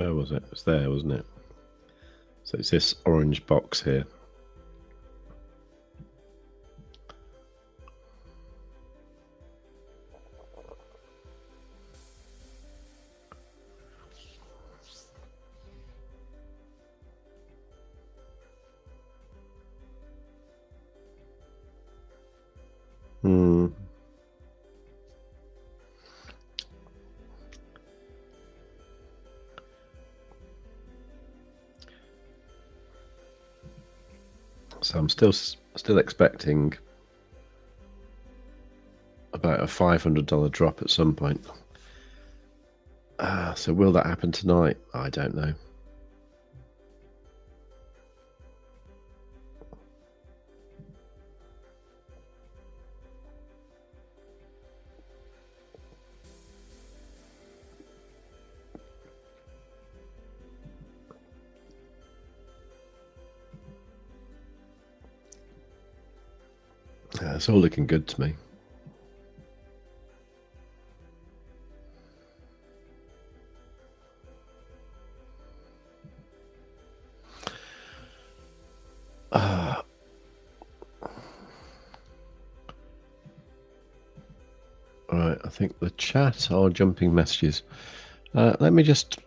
Where was it? It was there, wasn't it? So it's this orange box here. So I'm still expecting about a $500 drop at some point. So will that happen tonight? I don't know. Yeah, it's all looking good to me. Right, I think the chat are jumping messages. Let me just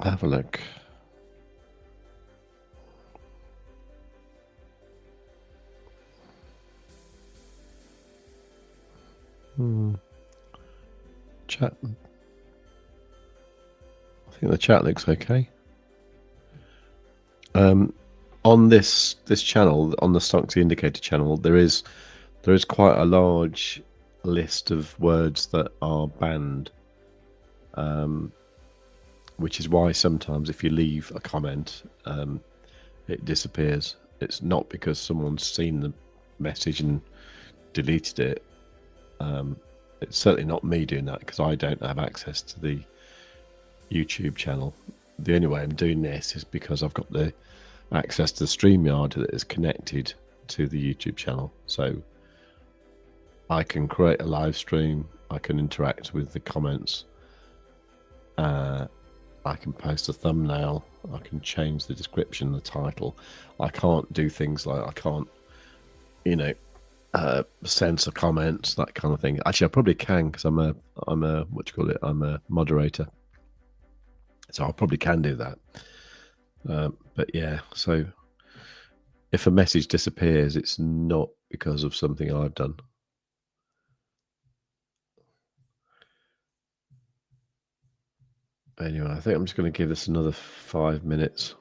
have a look. Chat. I think the chat looks okay. On this channel, on the Stonksy Indicator channel, there is quite a large list of words that are banned, which is why sometimes if you leave a comment, it disappears. It's not because someone's seen the message and deleted it. It's certainly not me doing that because I don't have access to the YouTube channel. The only way I'm doing this is because I've got the access to the StreamYard that is connected to the YouTube channel. So I can create a live stream, I can interact with the comments, I can post a thumbnail, I can change the description, the title. I can't do things like, I can't, censor comments, that kind of thing. Actually, I probably can because I'm a I'm a moderator, so I probably can do that. But yeah, so if a message disappears, it's not because of something I've done. Anyway, I think I'm just going to give this another 5 minutes.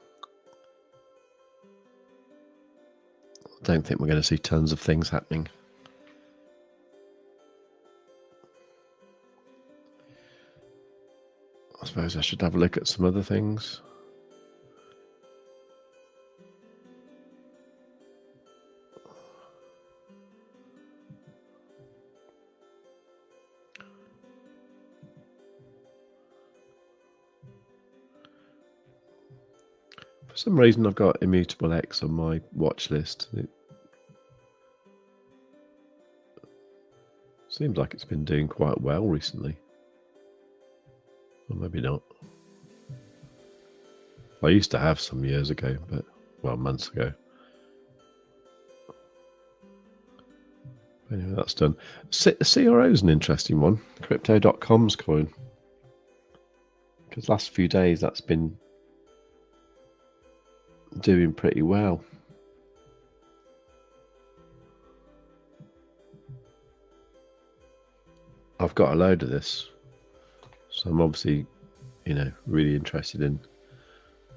I don't think we're going to see tons of things happening. I suppose I should have a look at some other things. For some reason, I've got Immutable X on my watch list. It seems like it's been doing quite well recently. Or maybe not. I used to have some years ago, but, well, months ago. Anyway, that's done. CRO is an interesting one. Crypto.com's coin. Because last few days that's been doing pretty well. I've got a load of this, so I'm obviously, really interested in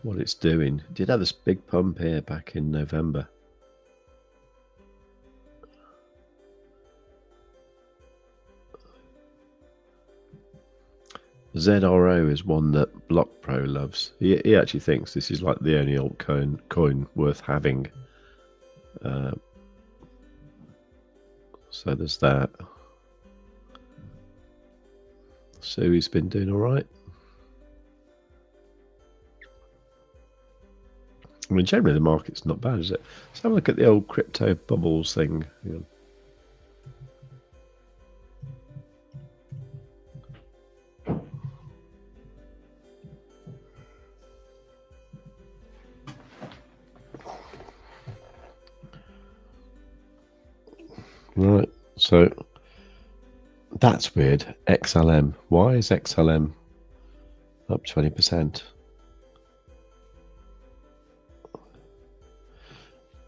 what it's doing. It did have this big pump here back in November. ZRO is one that BlockPro loves. He actually thinks this is like the only altcoin coin worth having. So there's that. So he's been doing all right. I mean, generally the market's not bad, is it? Let's have a look at the old crypto bubbles thing. Right, so that's weird. XLM. Why is XLM up 20%?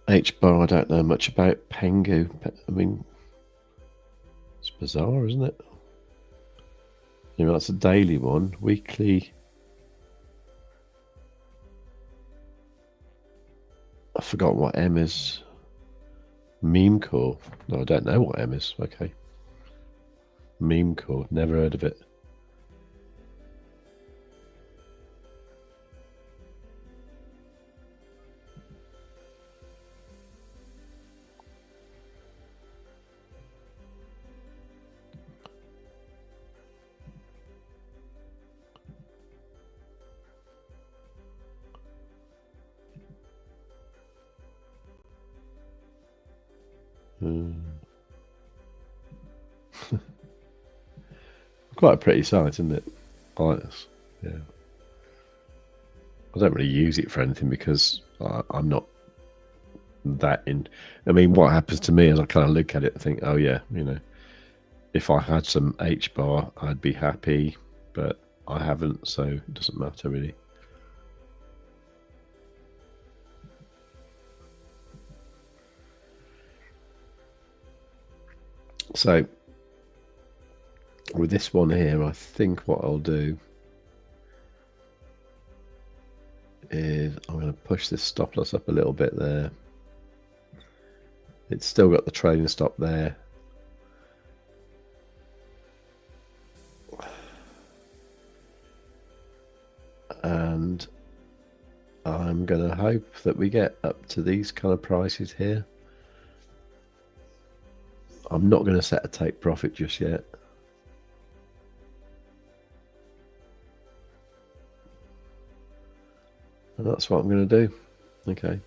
HBAR, I don't know much about. Pengu, I mean, it's bizarre, isn't it? You know, that's a daily one. Weekly, I forgot what M is. Meme core. No, I don't know what M is. Okay. Meme core. Never heard of it. Quite a pretty site, isn't it? I like this. Yeah. I don't really use it for anything because I'm not that in. I mean, what happens to me is I kind of look at it and think, oh yeah, you know, if I had some H bar, I'd be happy, but I haven't, so it doesn't matter really. So with this one here, I think what I'll do is I'm going to push this stop loss up a little bit there. It's still got the trading stop there. And I'm going to hope that we get up to these kind of prices here. I'm not going to set a take profit just yet. And that's what I'm going to do. Okay.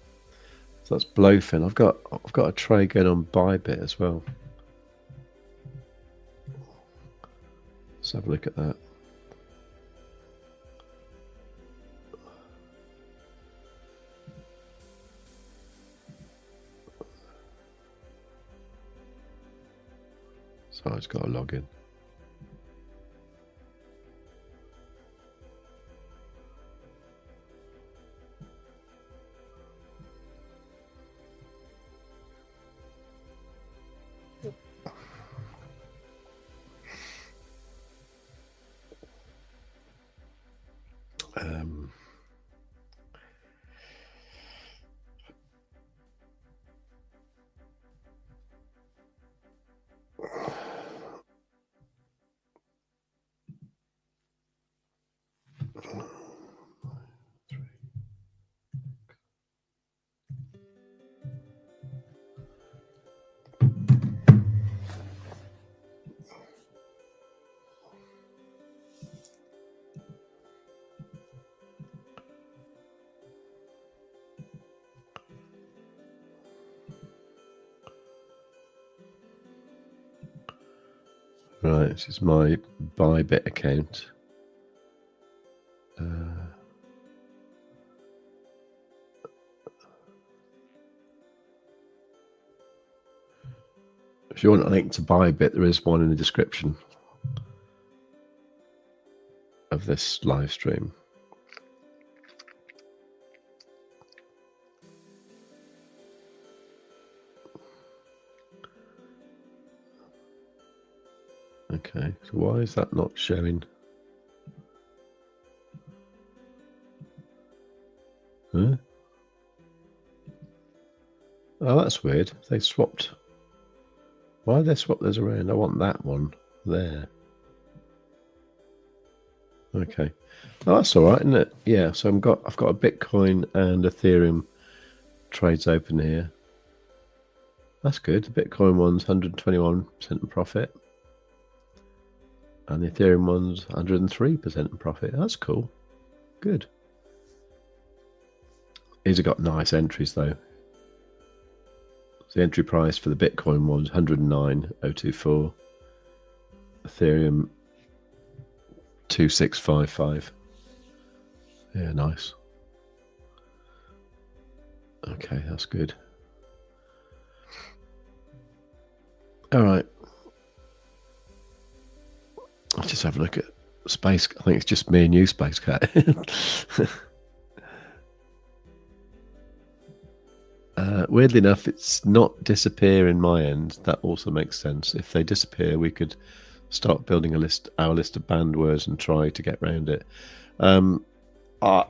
So that's BLOFIN. I've got a trade going on Bybit as well. Let's have a look at that. So I've got to log in. Right, this is my Bybit account. If you want a link to Bybit, there is one in the description of this live stream. Okay, so why is that not showing? Huh? Oh, that's weird. They swapped. Why did they swap those around? I want that one there. Okay. Oh, that's all right, isn't it? Yeah, so I've got a Bitcoin and Ethereum trades open here. That's good. The Bitcoin one's 121% in profit. And the Ethereum one's 103% in profit. That's cool. Good. These have got nice entries though. So the entry price for the Bitcoin one's 109.024. Ethereum 2655. Yeah, nice. Okay, that's good. All right. I'll just have a look at Space. I think it's just me and you, Space Cat. Weirdly enough, it's not disappear in my end. That also makes sense. If they disappear, we could start building our list of banned words and try to get around it. I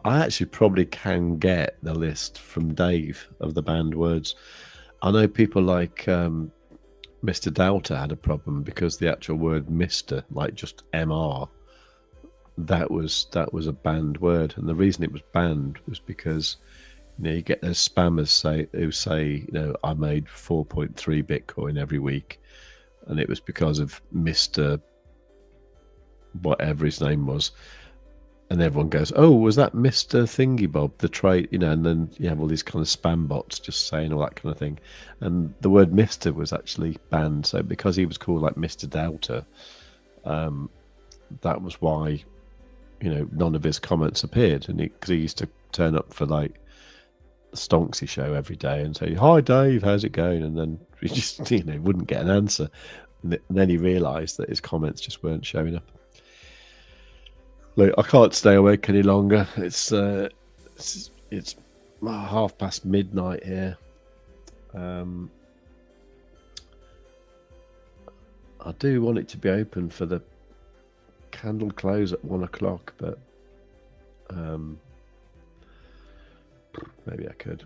actually probably can get the list from Dave of the banned words. I know people like Mr. Delta had a problem because the actual word Mr, like just MR, that was a banned word, and the reason it was banned was because you get those spammers who say I made 4.3 Bitcoin every week, and it was because of Mr. whatever his name was, and everyone goes, oh, was that Mr. Thingy Bob, the trade, and then you have all these kind of spam bots just saying all that kind of thing, and the word Mr. was actually banned. So because he was called like Mr. Delta, that was why none of his comments appeared, and because he used to turn up for like the Stonksy show every day and say, hi Dave, how's it going, and then he just wouldn't get an answer, and then he realized that his comments just weren't showing up. Look, I can't stay awake any longer. It's midnight here. I do want it to be open for the candle close at 1 o'clock, but maybe I could.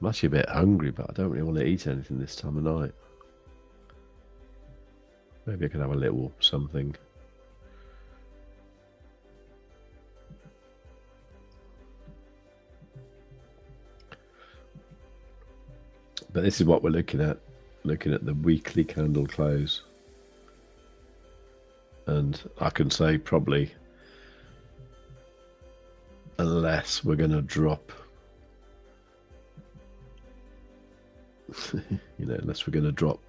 I'm actually a bit hungry, but I don't really want to eat anything this time of night. Maybe I could have a little something. But this is what we're looking at the weekly candle close. And I can say probably, unless we're going to drop, unless we're going to drop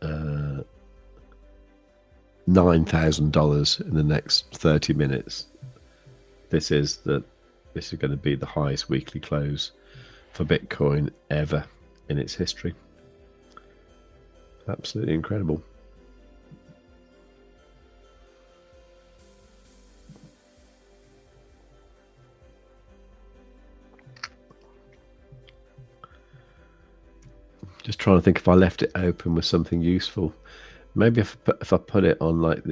$9,000 in the next 30 minutes, this is going to be the highest weekly close for Bitcoin ever in its history. Absolutely incredible. Just trying to think if I left it open with something useful. Maybe if I put it on like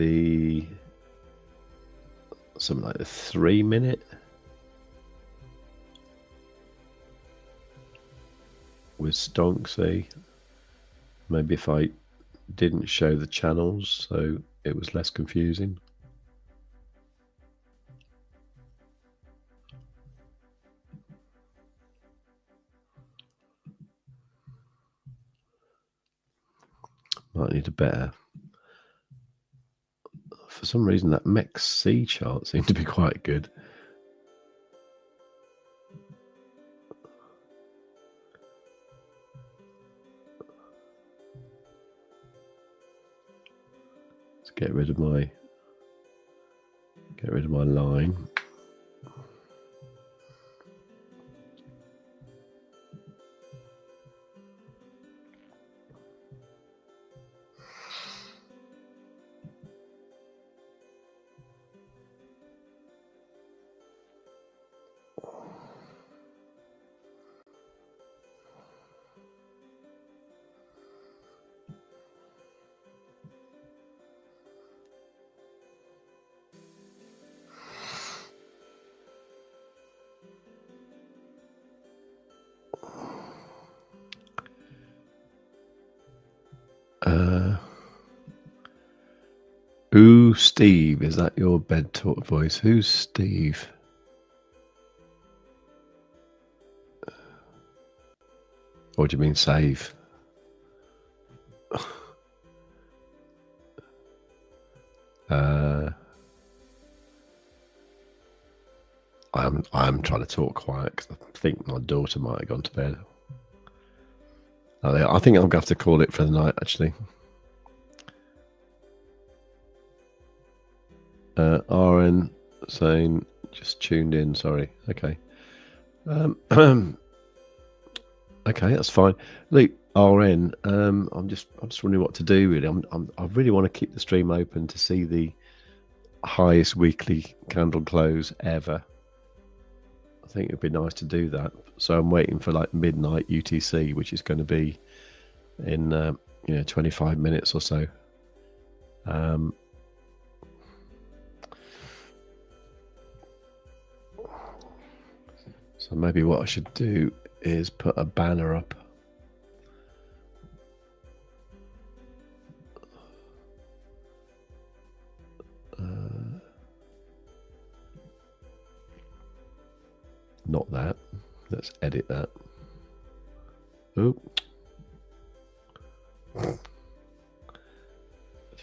something like the 3 minute with Stonksy. Maybe if I didn't show the channels so it was less confusing. Might need a better. For some reason, that MEXC chart seemed to be quite good. Let's get rid of my line. Ooh, Steve, is that your bed talk voice? Who's Steve? Or do you mean save? I'm trying to talk quiet because I think my daughter might have gone to bed. I think I'm going to have to call it for the night, actually. RN saying just tuned in. Sorry. Okay. Okay, that's fine. Look, RN. I'm just wondering what to do. Really, I really want to keep the stream open to see the highest weekly candle close ever. I think it'd be nice to do that. So I'm waiting for like midnight UTC, which is going to be in 25 minutes or so. So maybe what I should do is put a banner up. Not that. Let's edit that. Oh.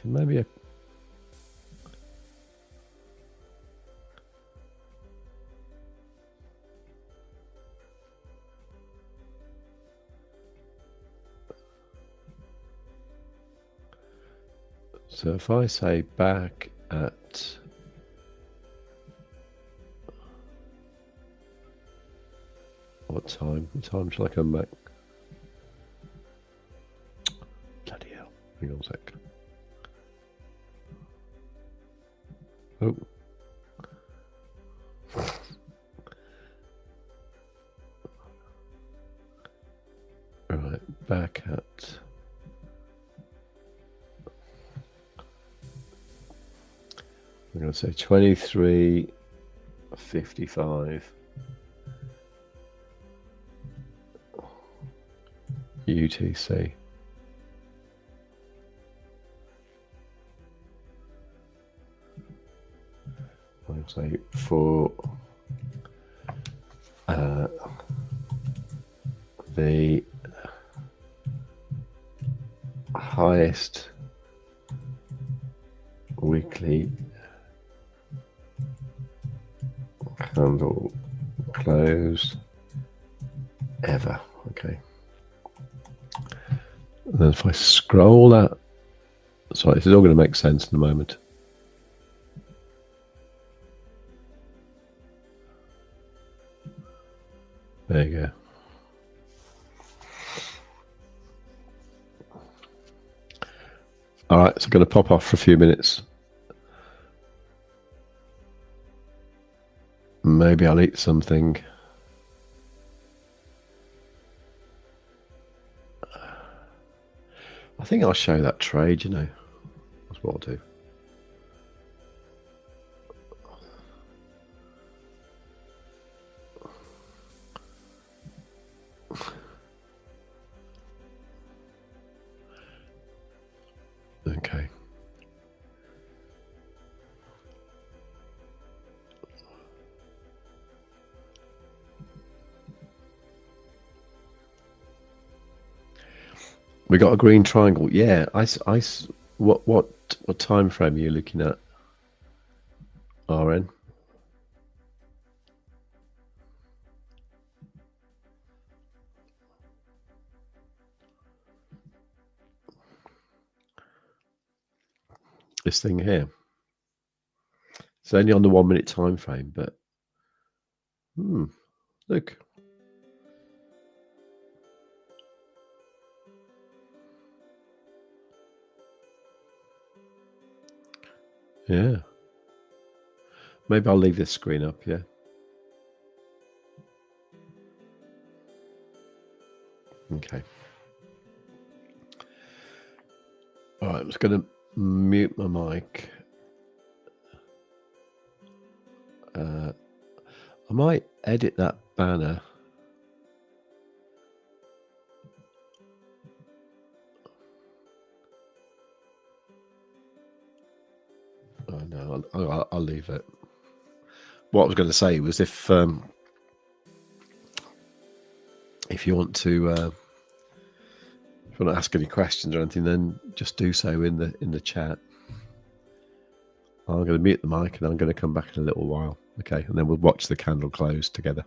Maybe so if I say back at what time? What time shall I come back? Bloody hell. Hang on a sec. Oh. Right, back at I'm going to say 23:55 UTC. I'll say for the highest weekly candle close ever. Okay. And then if I scroll that, sorry, this is all going to make sense in a moment. There you go. All right, so I'm going to pop off for a few minutes. Maybe I'll eat something. I think I'll show that trade, you know. That's what I'll do. Okay. We got a green triangle. Yeah, what time frame are you looking at, RN? This thing here. It's only on the 1 minute time frame, but look. Yeah. Maybe I'll leave this screen up, yeah. Okay. All right, I'm just going to mute my mic. I might edit that banner. Oh, no, I'll leave it. What I was going to say was if you want to ask any questions or anything, then just do so in the chat. I'm going to mute the mic and I'm going to come back in a little while. Okay, and then we'll watch the candle close together.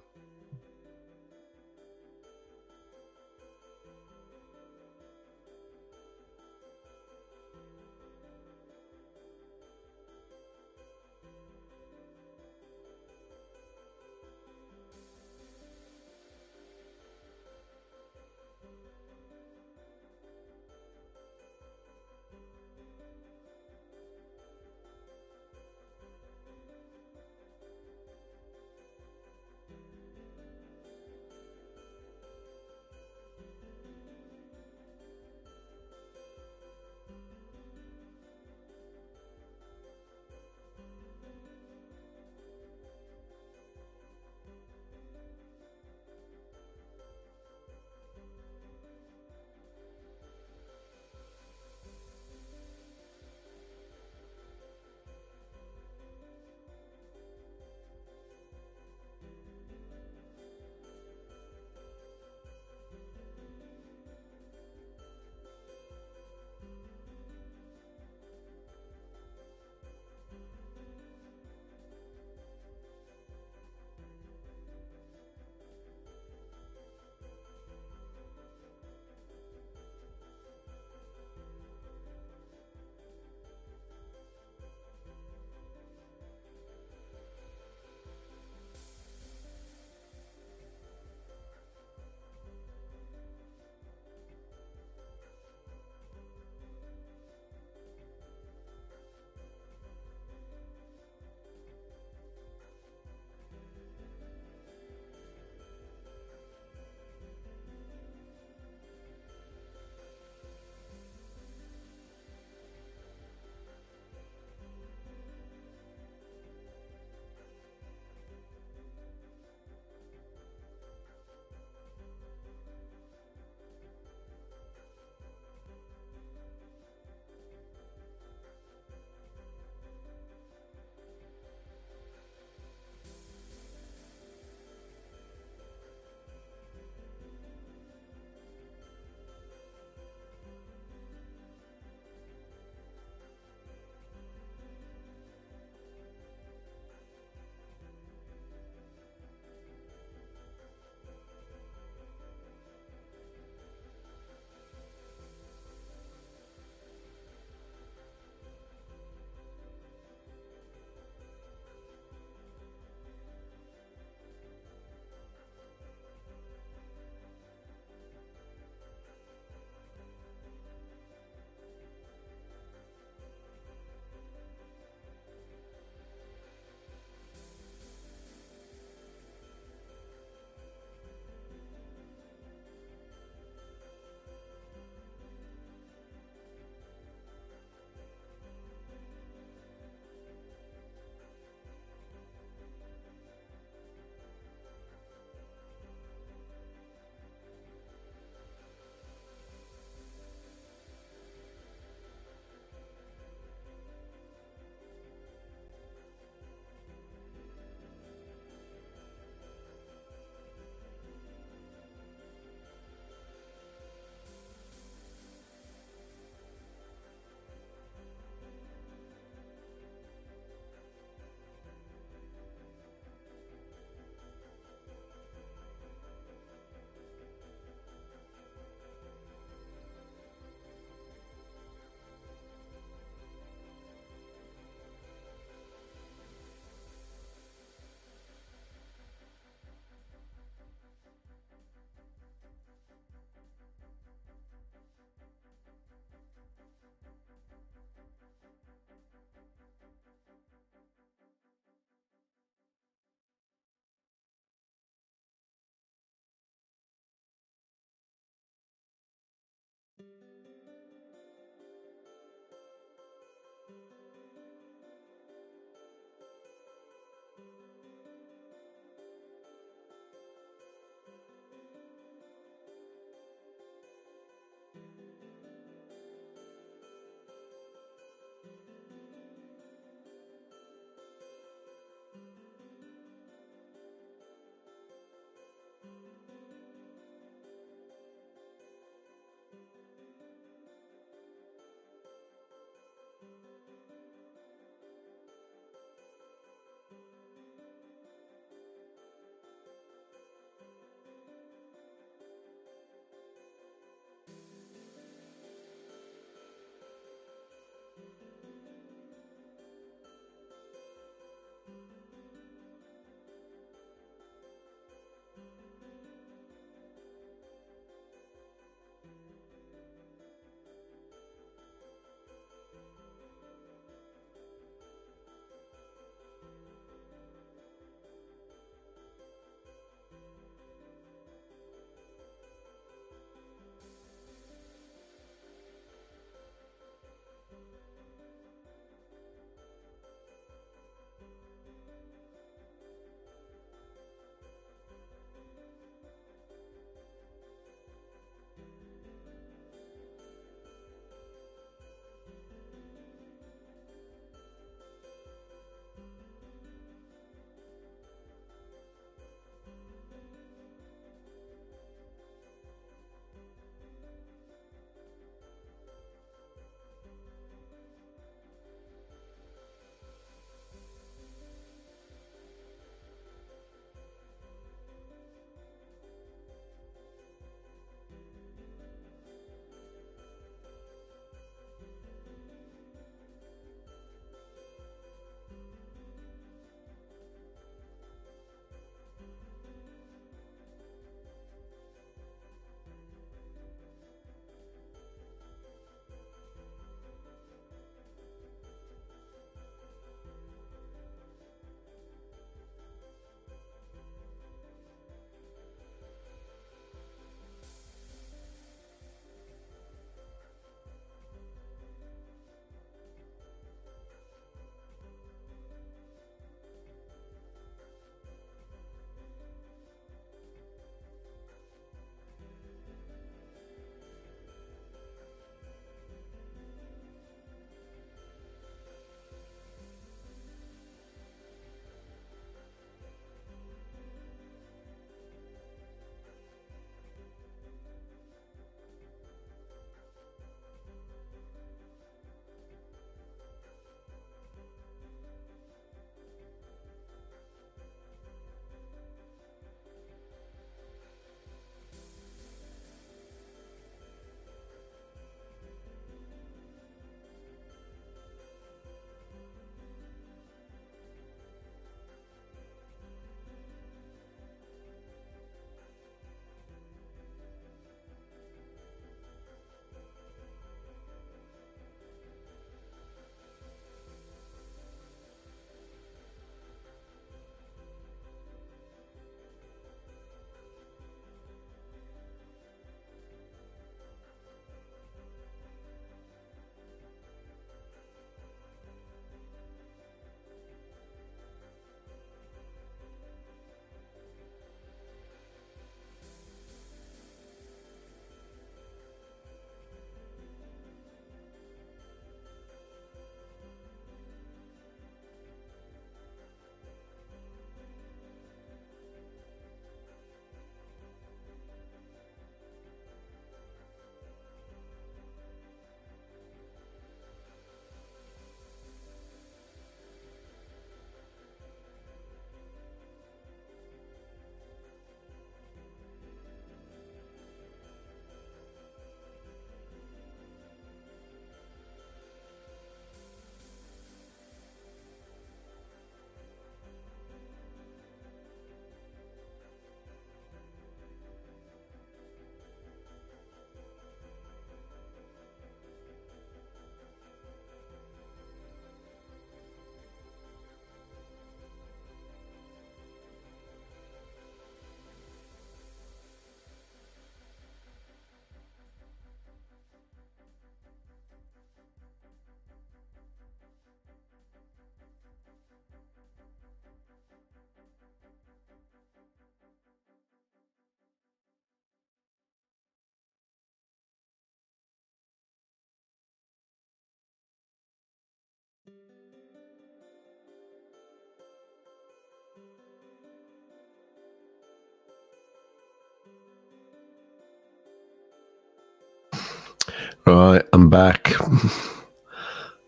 Right, I'm back.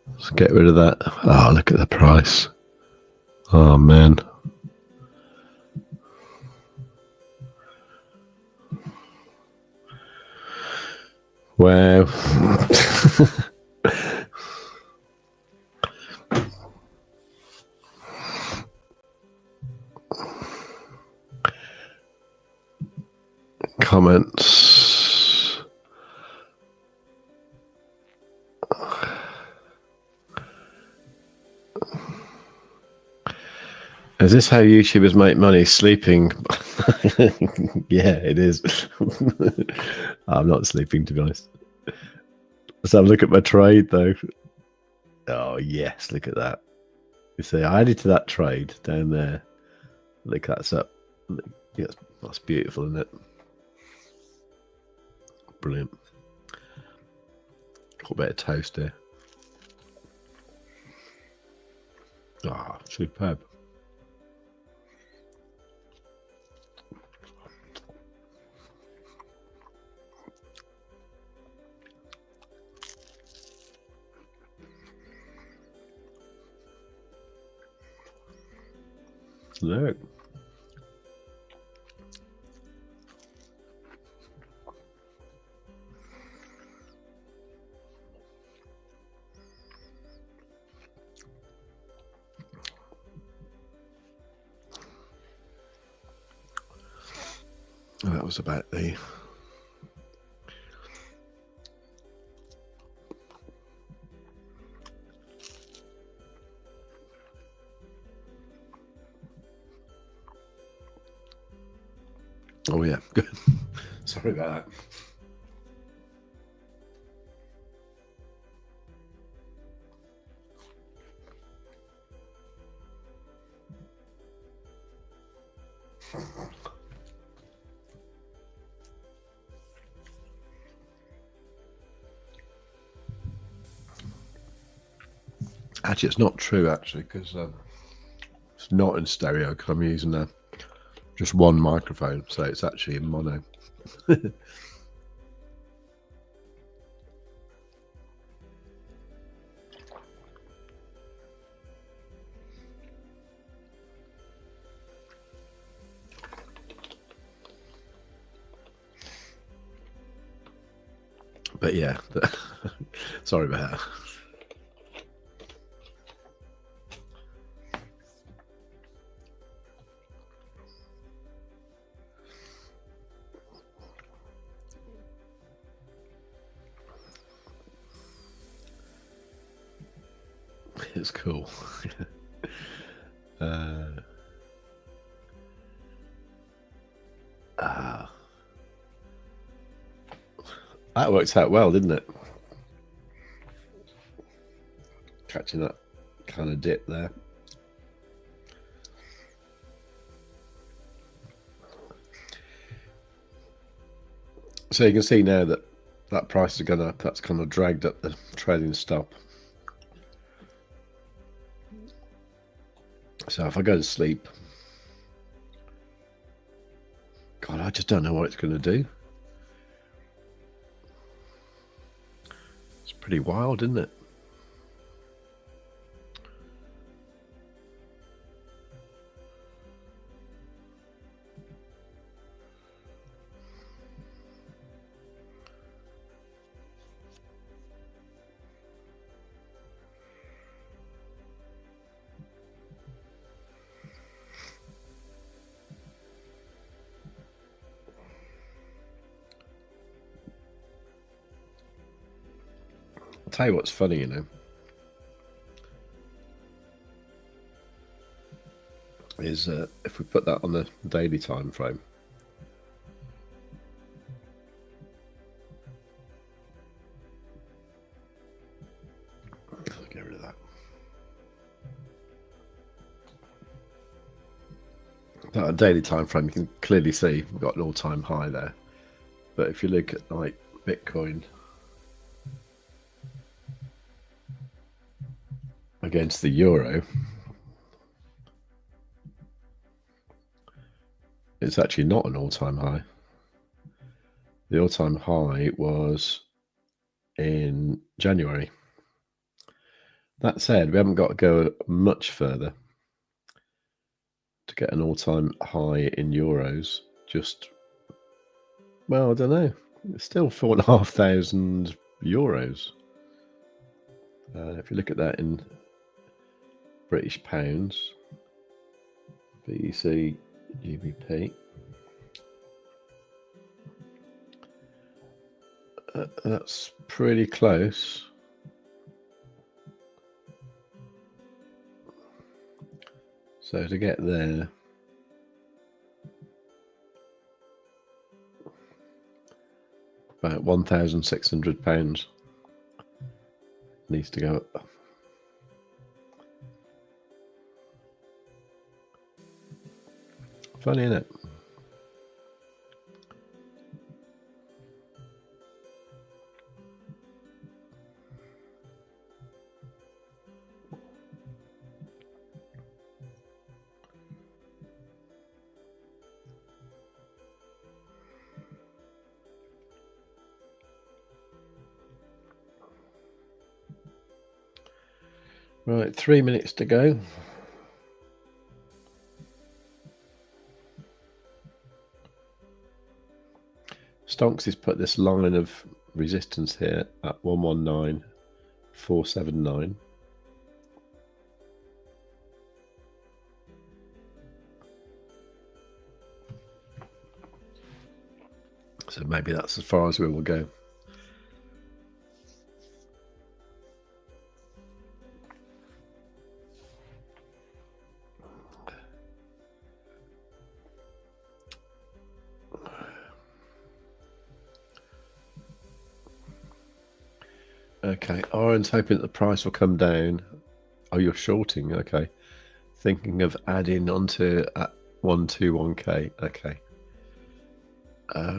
Let's get rid of that. Oh, look at the price. Oh, man. Wow. Comments. Is this how YouTubers make money? Sleeping? Yeah, it is. I'm not sleeping, to be honest. Let's have a look at my trade, though. Oh, yes, look at that. You see, I added to that trade down there. Look, that's up. Yes, that's beautiful, isn't it? Brilliant. Got a bit of toast here. Ah, superb. Look. That was about the... Oh, yeah, good. Sorry about that. Actually, it's not true, actually, because it's not in stereo, because I'm using just one microphone, so it's actually in mono. But yeah, sorry about that. It's cool. That worked out well, didn't it? Catching that kind of dip there. So you can see now that that price has gone up. That's kind of dragged up the trading stop. So if I go to sleep, God, I just don't know what it's going to do. It's pretty wild, isn't it? I'll tell you what's funny, you know, is if we put that on the daily time frame. Get rid of that. That daily time frame, you can clearly see we've got an all-time high there. But if you look at like Bitcoin against the euro, it's actually not an all-time high. The all-time high was in January. That said, we haven't got to go much further to get an all-time high in euros. Just, well, I don't know. It's still 4,500 euros. If you look at that in British pounds, BTC, GBP, that's pretty close. So to get there, about £1,600 needs to go up. Funny, isn't it? Right, 3 minutes to go. Stonksy's put this line of resistance here at 119,479. So maybe that's as far as we will go. Okay, Aaron's hoping that the price will come down. Oh, you're shorting, okay. Thinking of adding onto at 121k, okay. I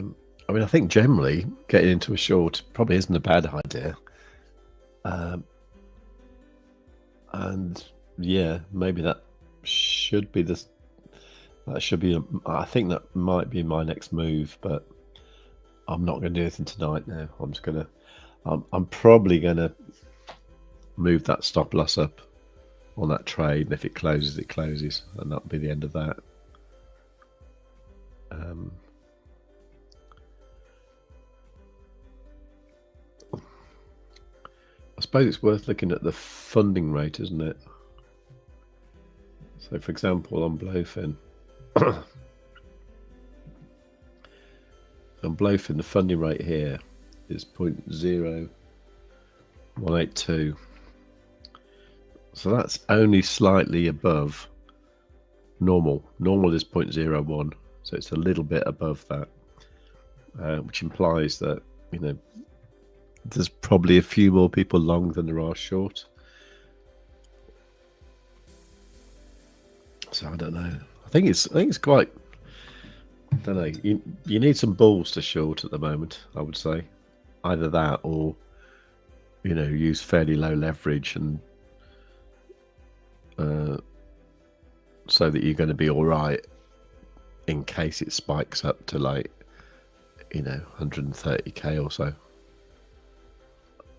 mean, I think generally getting into a short probably isn't a bad idea. And yeah, maybe that should be this. That should be. I think that might be my next move, but I'm not going to do anything tonight. Now I'm just gonna. I'm probably going to move that stop loss up on that trade, and if it closes, it closes, and that'll be the end of that. I suppose it's worth looking at the funding rate, isn't it? So, for example, on BLOFIN, the funding rate here is 0.0182. So that's only slightly above normal. Normal is 0.01, so it's a little bit above that, which implies that, you know, there's probably a few more people long than there are short. So I don't know. I think it's quite. I don't know. You need some balls to short at the moment, I would say. Either that, or you know, use fairly low leverage and so that you're going to be all right in case it spikes up to, like, you know, 130k or so.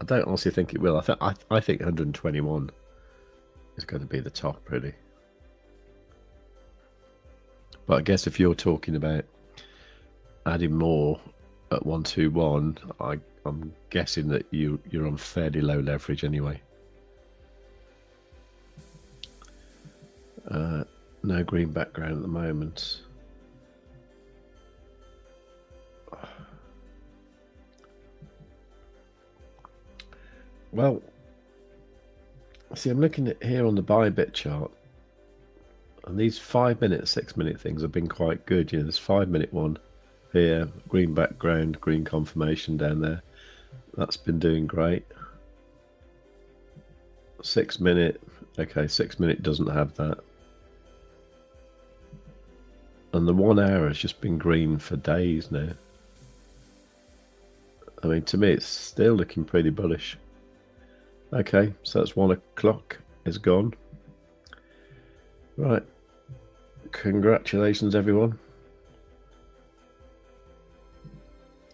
I don't honestly think it will. I think 121 is going to be the top, really. But I guess if you're talking about adding more at 121, I'm guessing that you're on fairly low leverage anyway. No green background at the moment. Well, see, I'm looking at here on the Bybit chart, and these 5 minute, 6 minute things have been quite good. You know, there's 5 minute one here, green background, green confirmation down there. That's been doing great. 6 minute, okay, 6 minute doesn't have that. And the 1 hour has just been green for days now. I mean, to me, it's still looking pretty bullish. Okay, so that's 1 o'clock is gone. Right. Congratulations, everyone.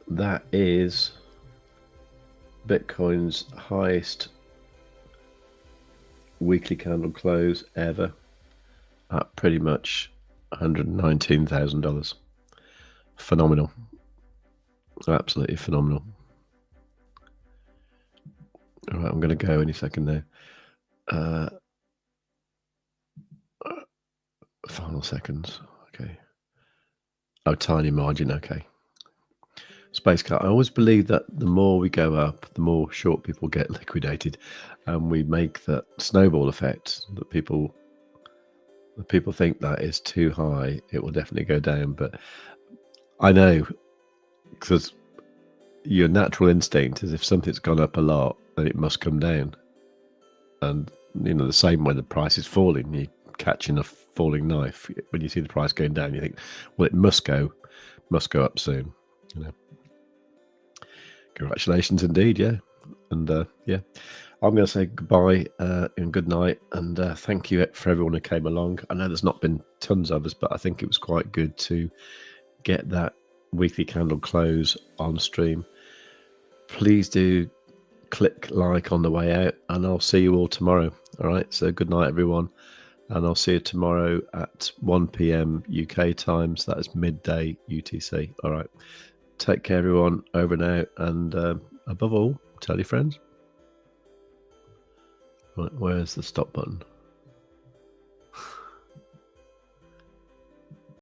That is Bitcoin's highest weekly candle close ever at pretty much $119,000. Phenomenal. Absolutely phenomenal. All right, I'm going to go any second now. Final seconds. Okay. Oh, tiny margin. Okay. Space cut. I always believe that the more we go up, the more short people get liquidated, and we make that snowball effect that people think that is too high. It will definitely go down. But I know, because your natural instinct is if something's gone up a lot, then it must come down. And the same when the price is falling, you catching a falling knife. When you see the price going down, you think, well, it must go up soon. Congratulations indeed, yeah. And yeah, I'm going to say goodbye and good night, and thank you for everyone who came along. I know there's not been tons of us, but I think it was quite good to get that weekly candle close on stream. Please do click like on the way out, and I'll see you all tomorrow. All right, so good night everyone, and I'll see you tomorrow at 1 p.m. UK time, so that is midday UTC. All right, take care everyone, over and out, and above all, tell your friends. Right, where's the stop button?